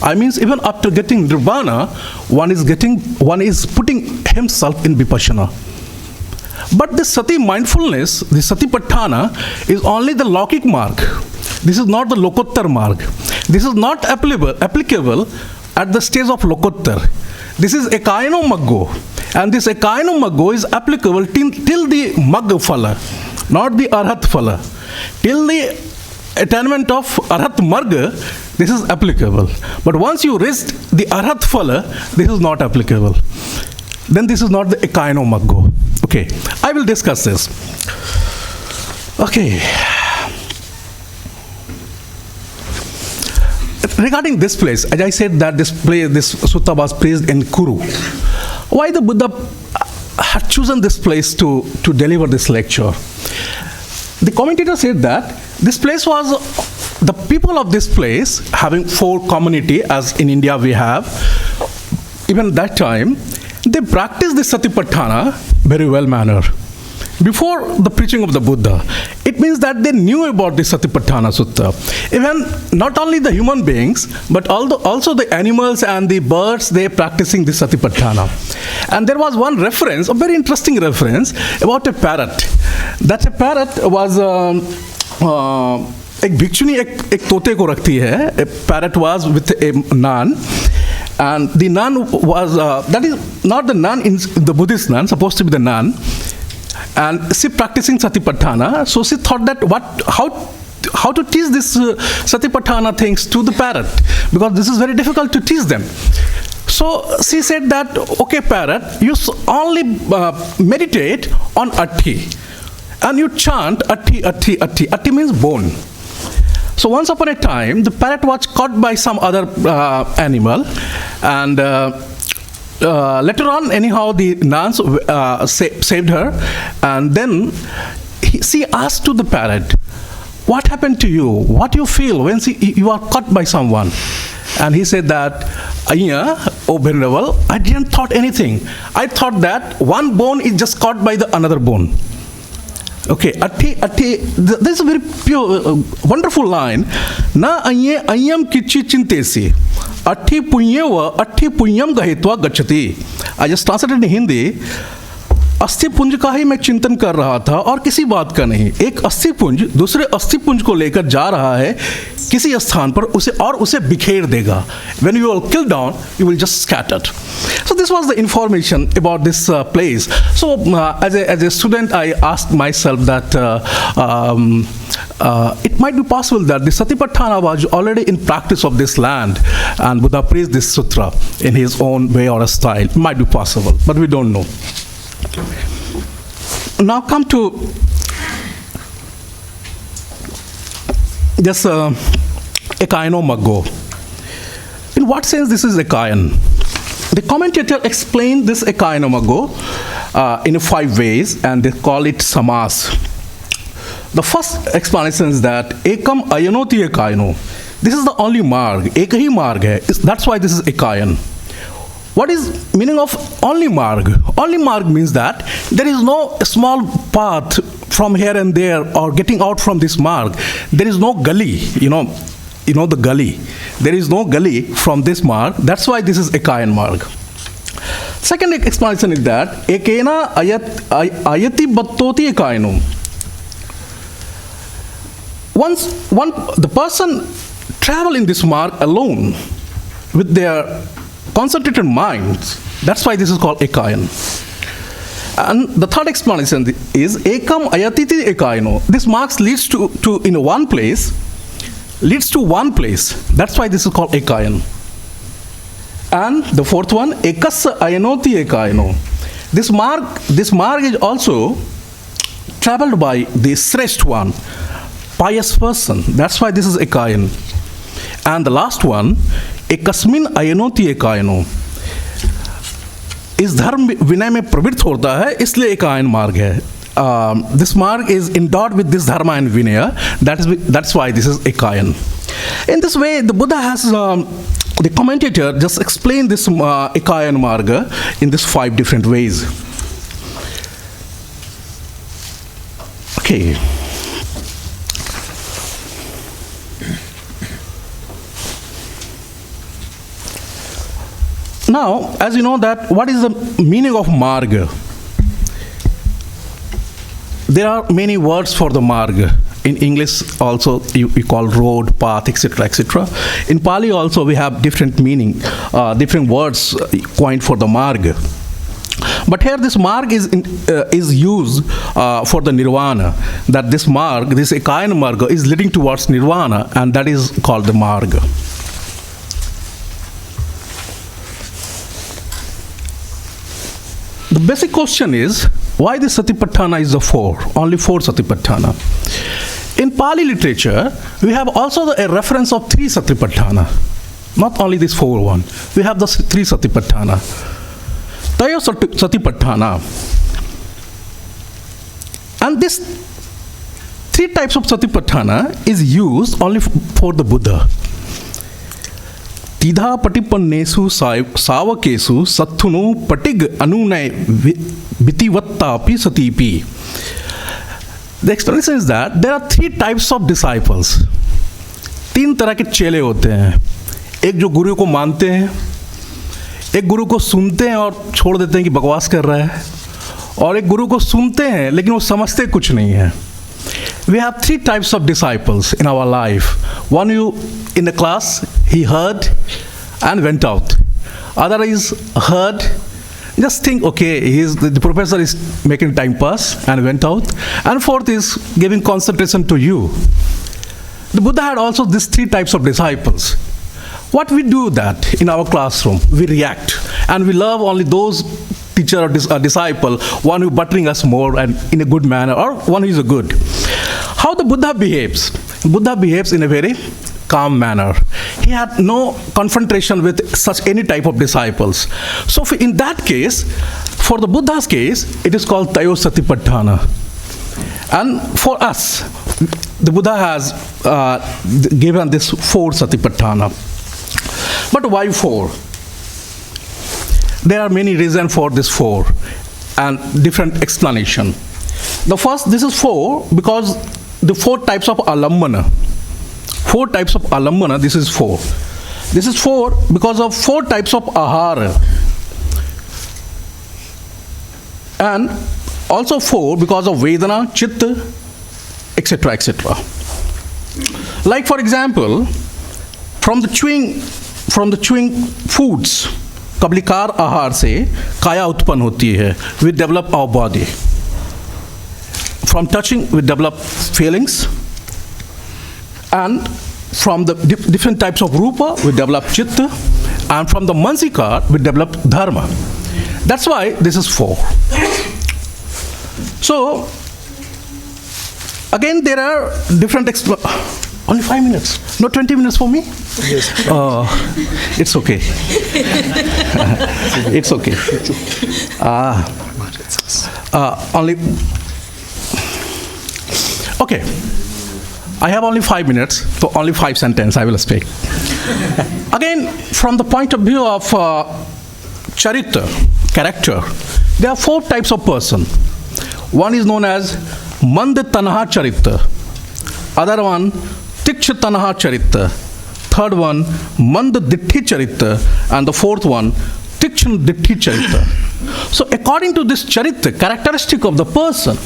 I means even after getting nirvana, one is putting himself in vipassana. But this sati mindfulness, the Satipaṭṭhāna, is only the Lokik marg. This is not the Lokottar marg. This is not applicable at the stage of Lokottar. This is Ekayano Maggo. And this Ekayano Maggo is applicable till the Magga Phala, not the Arhat Phala. Till the attainment of Arhat Marga, this is applicable. But once you reach the Arhat Phala, this is not applicable. Then this is not the Ekayano Maggo. Okay, I will discuss this. Okay. Regarding this place, as I said that this sutta was placed in Kuru. Why the Buddha had chosen this place to deliver this lecture? The commentator said that this place was, the people of this place, having 4 community, as in India we have, even that time, they practiced the Satipaṭṭhāna very well manner. Before the preaching of the Buddha, it means that they knew about the Satipaṭṭhāna Sutta. Even not only the human beings, but also the animals and the birds, they practicing the Satipaṭṭhāna. And there was one reference, a very interesting reference, about a parrot. That a parrot was एक भिक्षुनी एक तोते को रखती है. A parrot was with a nun. And the nun was, that is not the nun in the Buddhist nun, supposed to be the nun. And she practicing Satipaṭṭhāna, so she thought that how to teach this Satipaṭṭhāna things to the parrot, because this is very difficult to teach them. So she said that, okay parrot, you only meditate on Atti, and you chant Atti, Atti, Atti. Atti means bone. So once upon a time, the parrot was caught by some other animal, and later on, anyhow, the nuns saved her, and then she asked to the parrot, what happened to you? What do you feel when you are caught by someone? And he said that, oh Venerable, I didn't thought anything. I thought that one bone is just caught by the another bone. Okay, Atti, this is a very pure, wonderful line. Na ayam kichi chintesi. Atti punyam gahitva gachati. I just translated in Hindi. अस्थि पुंज का ही मैं चिंतन कर रहा था और किसी बात का नहीं. एक अस्थि पुंज दूसरे अस्थि पुंज को लेकर जा रहा है किसी स्थान पर, उसे बिखेर देगा. When you will kill down, you will just scattered. So this was the information about this place. So as a student, I asked myself that it might be possible that the Satipaṭṭhāna was already in practice of this land, and Buddha preached this sutra in his own way or a style. It might be possible, but we don't know. Now come to just Ekayano Maggo. In what sense this is Ekayan? The commentator explained this Ekayano Maggo in 5 ways, and they call it samas. The first explanation is that Ekam Ayanoti Ekayano. This is the only marg. Ek hi marg hai. That's why this is Ekayan. What is meaning of only marg? Only marg means that there is no small path from here and there or getting out from this marg. There is no gully, you know the gully. There is no gully from this marg. That's why this is Ekayan marg. Second explanation is that Ekena ayati battoti Ekayano. Once the person travel in this marg alone with their concentrated minds, that's why this is called Ekayan. And the third explanation is Ekam Ayatiti Ekayano. This mark leads to in one place, leads to one place. That's why this is called Ekayan. And the fourth one, Ekassa Ayanoti Ekayano. This mark is also traveled by the Shrestha one, pious person. That's why this is Ekayan. And the last one, Ekasmin Ayanoti Ekayano. इस धर्म विनय में प्रवृत्त होता है, इसलिए एकायन मार्ग है. This marg is endowed with this dharma and vinaya. That's why this is Ekayan. In this way, the Buddha has, the commentator just explained this Ekayan marga in these 5 different ways. Okay. Now, as you know that, what is the meaning of marga? There are many words for the marga. In English also we call road, path, etc., etc. In Pali also we have different meaning, different words coined for the marga. But here this marg is used for the nirvana. That this marg, this ekayana marga, is leading towards nirvana, and that is called the marga. The basic question is, why the Satipaṭṭhāna is the four? Only four Satipaṭṭhāna. In Pali literature, we have also a reference of three Satipaṭṭhāna. Not only this four one. We have the three Satipaṭṭhāna. Tayo Satipaṭṭhāna. And this three types of Satipaṭṭhāna is used only for the Buddha. Tidha patipannesu savakesu satthuno patig anunay vitivattapi satipi. The explanation is that there are three types of disciples. तीन तरह के चेले होते हैं. एक जो गुरु को मानते हैं, एक गुरु को सुनते हैं और छोड़ देते हैं कि बकवास कर रहा है, और एक गुरु को सुनते हैं लेकिन वो समझते कुछ नहीं है. We have three types of disciples in our life. One, you in the class, he heard and went out. Other is heard, just think, okay, the professor is making time pass and went out. And fourth is giving concentration to you. The Buddha had also these three types of disciples. What we do that in our classroom, we react, and we love only those teacher or disciple, one who buttering us more and in a good manner, or one who is a good. How the Buddha behaves? Buddha behaves in a very calm manner. He had no confrontation with such any type of disciples. So in that case, for the Buddha's case, it is called Tayo Satipaṭṭhāna. And for us, the Buddha has given this four Satipaṭṭhāna. But why four? There are many reasons for this four and different explanation. The first, this is four because the four types of alambana. Four types of alambana, this is four. This is four because of four types of ahara. And also four because of Vedana, Chitta, etc., etc. Like for example, from the chewing foods, कबलिकार आहार से काया उत्पन्न होती है. We develop our body. From touching, we develop feelings. And from the different types of rupa, we develop chitta. And from the mansikar, we develop dharma. That's why this is four. So, again, there are different only 5 minutes. Not 20 minutes for me? Yes. It's okay. It's okay. Only. Okay. I have only 5 minutes, so only 5 sentences I will speak. Again, from the point of view of charita, character, there are four types of person. One is known as Manda Tanha Charita. Other one, Tiksha Tanha Charita. Third one, Manda Ditti Charita. And the fourth one, Tiksha Ditti Charita. So according to this charita, characteristic of the person,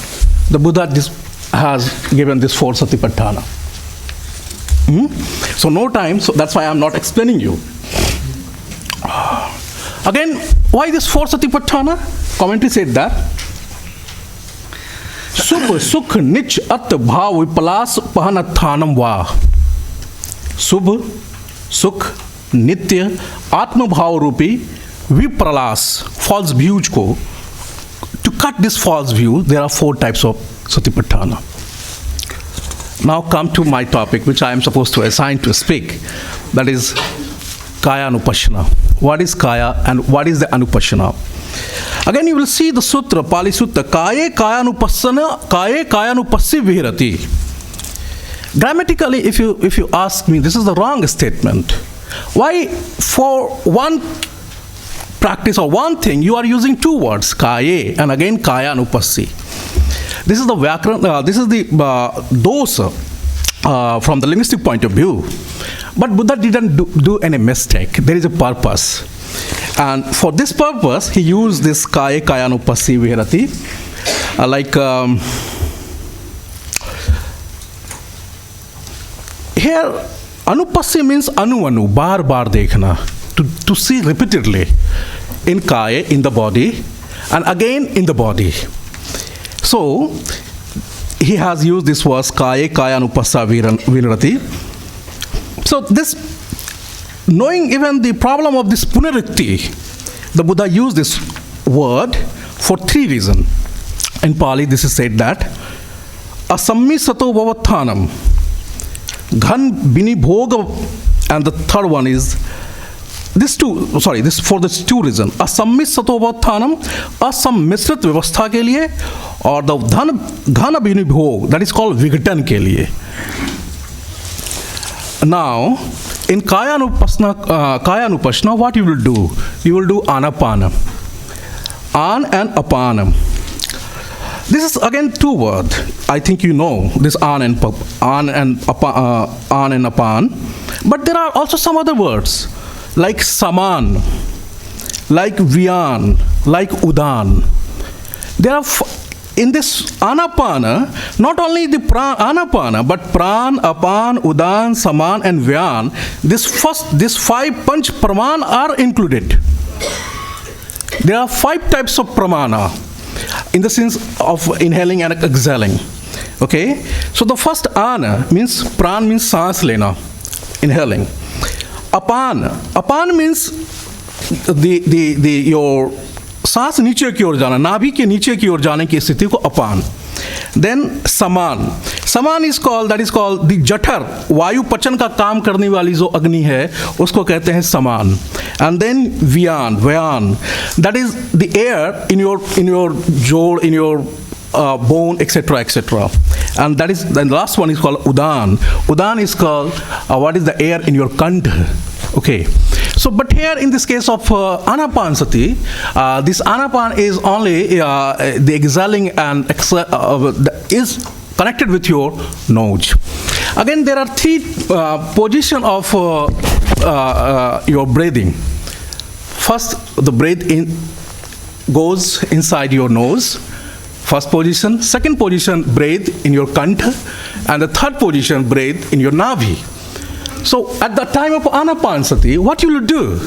the Buddha has given this four Satipaṭṭhāna. So no time, so that's why I'm not explaining you. Again, why this four Satipaṭṭhāna? Commentary said that Subh, Sukh, Nich, At, Bhav, Vipalas, Pahanathanam Va. Subh, Sukh, Nitya, Atma Bhav Rupi, Vipralas, false views ko. To cut this false view, there are four types of Satipaṭṭhāna. Now come to my topic, which I am supposed to assign to speak. That is Kaya Anupassana. What is Kaya and what is the Anupassana? Again, you will see the sutra, Pali Sutta, Kaye Kaya Anupassana, Kaye Kaya Anupassi Vihirati. Grammatically, if you ask me, this is the wrong statement. Why for one practice or one thing, you are using two words, Kaye and again Kaya Anupassi. This is the Vyakaran, this is the dosa from the linguistic point of view. But Buddha didn't do any mistake. There is a purpose. And for this purpose, he used this kaya kayanupassi viharati. Here, anupassi means anu, bar dekhna, to see repeatedly in kaya, in the body, and again in the body. So, he has used this verse, kaya kayanupassa viharati. So, this, knowing even the problem of this punarikti, the Buddha used this word for 3 reasons. In Pali, this is said that asammi sato bhavathanam, ghan bini bhoga, and the third one is this for the 2 reasons. Asammi sato bhavathanam, asammisrit vyavastha ke liye, or the ghana bini bhog, that is called vigatan ke liye. Now, in kaya anupasna, what you will do? You will do anapana, an and apana. This is again 2 words. I think you know this an and apan. But there are also some other words like saman, like vyan, like udan. There are in this anapana, not only the anapana, but pran, apan, udan, saman, and vyan. This 5 panch praman are included. There are 5 types of pramana in the sense of inhaling and exhaling. Okay, so the first ana means pran means saans lena, inhaling. Apan means your सांस नीचे की ओर जाना, नाभि के नीचे की ओर जाने की स्थिति को अपान. Then saman is called, that is called the जठर, वायु पचन का काम करने वाली जो अग्नि है उसको कहते हैं समान. And then vyan, that is the air in your jaw, in your bone, etc. And that is, then the last one is called udan. Udan is called what is the air in your kantha. Okay, so but here in this case of anapansati, this anapan is only the exhaling and is connected with your nose. Again, there are 3 positions of your breathing. First, the breath in goes inside your nose. First position. Second position, breathe in your kantha. And the third position, breathe in your navi. So at the time of anapansati, what you will do?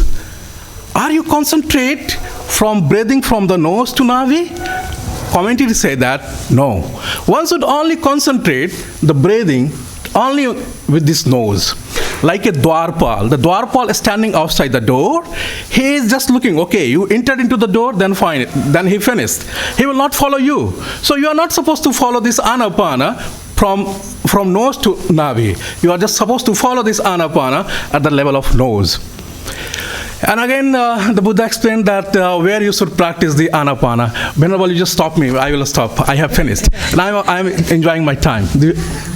Are you concentrate from breathing from the nose to navi? Commentators say that no. One should only concentrate the breathing only with this nose. Like a dwarpal. The dwarpal is standing outside the door. He is just looking, okay, you entered into the door, then fine, then he finished. He will not follow you. So you are not supposed to follow this anapana from nose to navi. You are just supposed to follow this anapana at the level of nose. And again, the Buddha explained that where you should practice the anapana. Venerable, you just stop me. I will stop. I have finished. And I'm enjoying my time.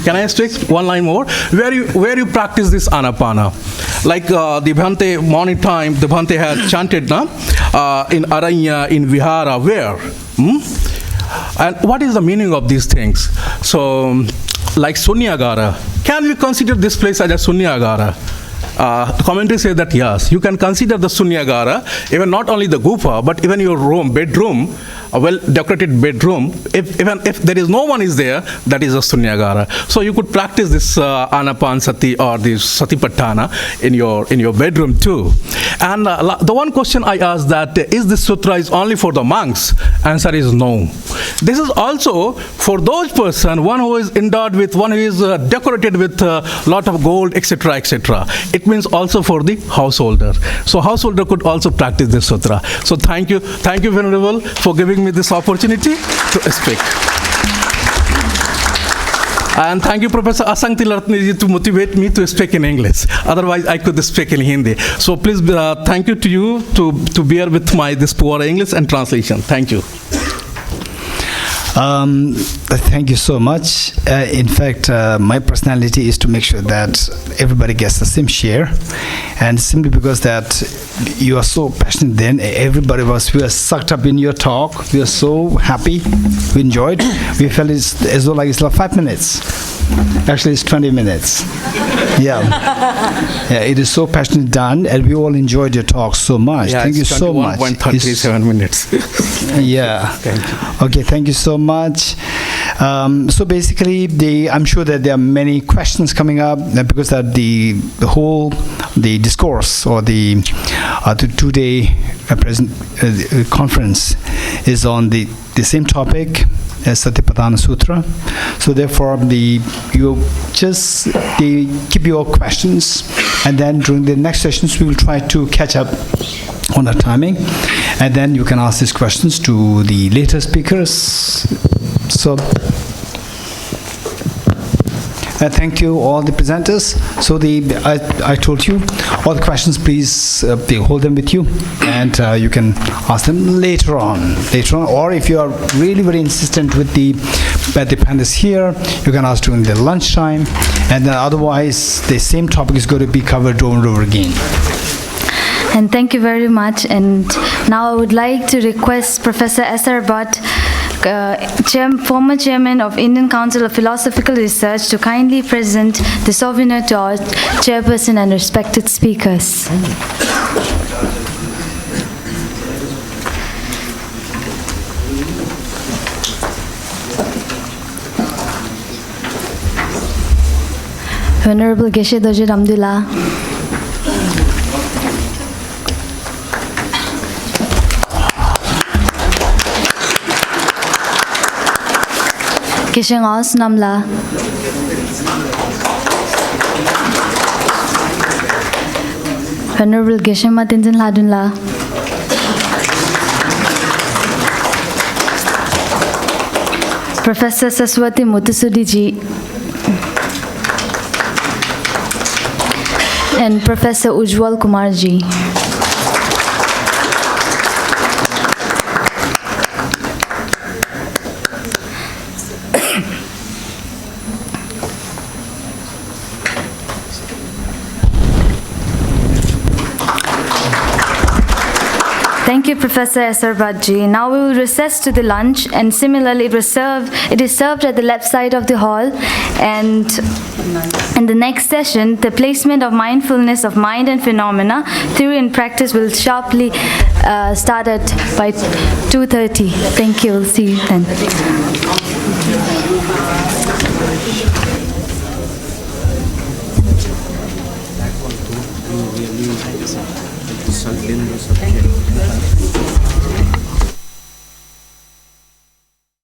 Can I speak one line more? Where you practice this anapana? Like the Bhante morning time, the Bhante had chanted in Aranya, in Vihara, where? And what is the meaning of these things? So, like Sunyagara. Can we consider this place as a Sunyagara? The commentary says that yes, you can consider the Sunyagara, even not only the gufa, but even your bedroom, a well-decorated bedroom, even if there is no one is there, that is a Sunyagara. So you could practice this Anapansati or this Satipaṭṭhāna in your bedroom too. And the one question I asked that, is this sutra is only for the monks? Answer is no. This is also for those person, one who is endowed with, one who is decorated with a lot of gold, etc., etc. It means also for the householder. So householder could also practice this sutra. So thank you, Venerable, for giving me this opportunity to speak. And thank you, Professor Asankti Latni, to motivate me to speak in English. Otherwise, I could speak in Hindi. So please, thank you to you to bear with this poor English and translation. Thank you. Thank you so much. In fact, my personality is to make sure that everybody gets the same share. and simply because that you are so passionate, then everybody we were sucked up in your talk. We are so happy, we enjoyed. We felt it's as though like it's like 5 minutes. Actually, it's 20 minutes. Yeah. Yeah, it is so passionately done, and we all enjoyed your talk so much. Yeah, thank you so much. 1:37 minutes. Yeah. Thank you. Okay, thank you so much. So basically, I'm sure that there are many questions coming up because that the whole discourse or the 2-day present conference is on the same topic as Satipaṭṭhāna Sutta. So therefore, you just keep your questions, and then during the next sessions we will try to catch up on the timing, and then you can ask these questions to the later speakers. So thank you all the presenters. So I told you all the questions, please hold them with you, and you can ask them later on, or if you are really very insistent with the panelists here, you can ask during the lunchtime, and then otherwise the same topic is going to be covered over and over again. And thank you very much. And now I would like to request Professor S.R. Bhatt, former chairman of Indian Council of Philosophical Research, to kindly present the souvenir to our chairperson and respected speakers. Honorable Geshe Doje Ramdullah, Geshe Ngaos Namla, Honorable Geshe Matinzin Ladunla, Professor Saswati Muthusudi ji, and Professor Ujwal Kumar ji. Thank you, Professor S.R. Bhatt ji. Now we will recess to the lunch, and similarly it is served at the left side of the hall. And in the next session, the placement of mindfulness of mind and phenomena, theory and practice, will sharply start by 2:30. Thank you. We'll see you then. Subject.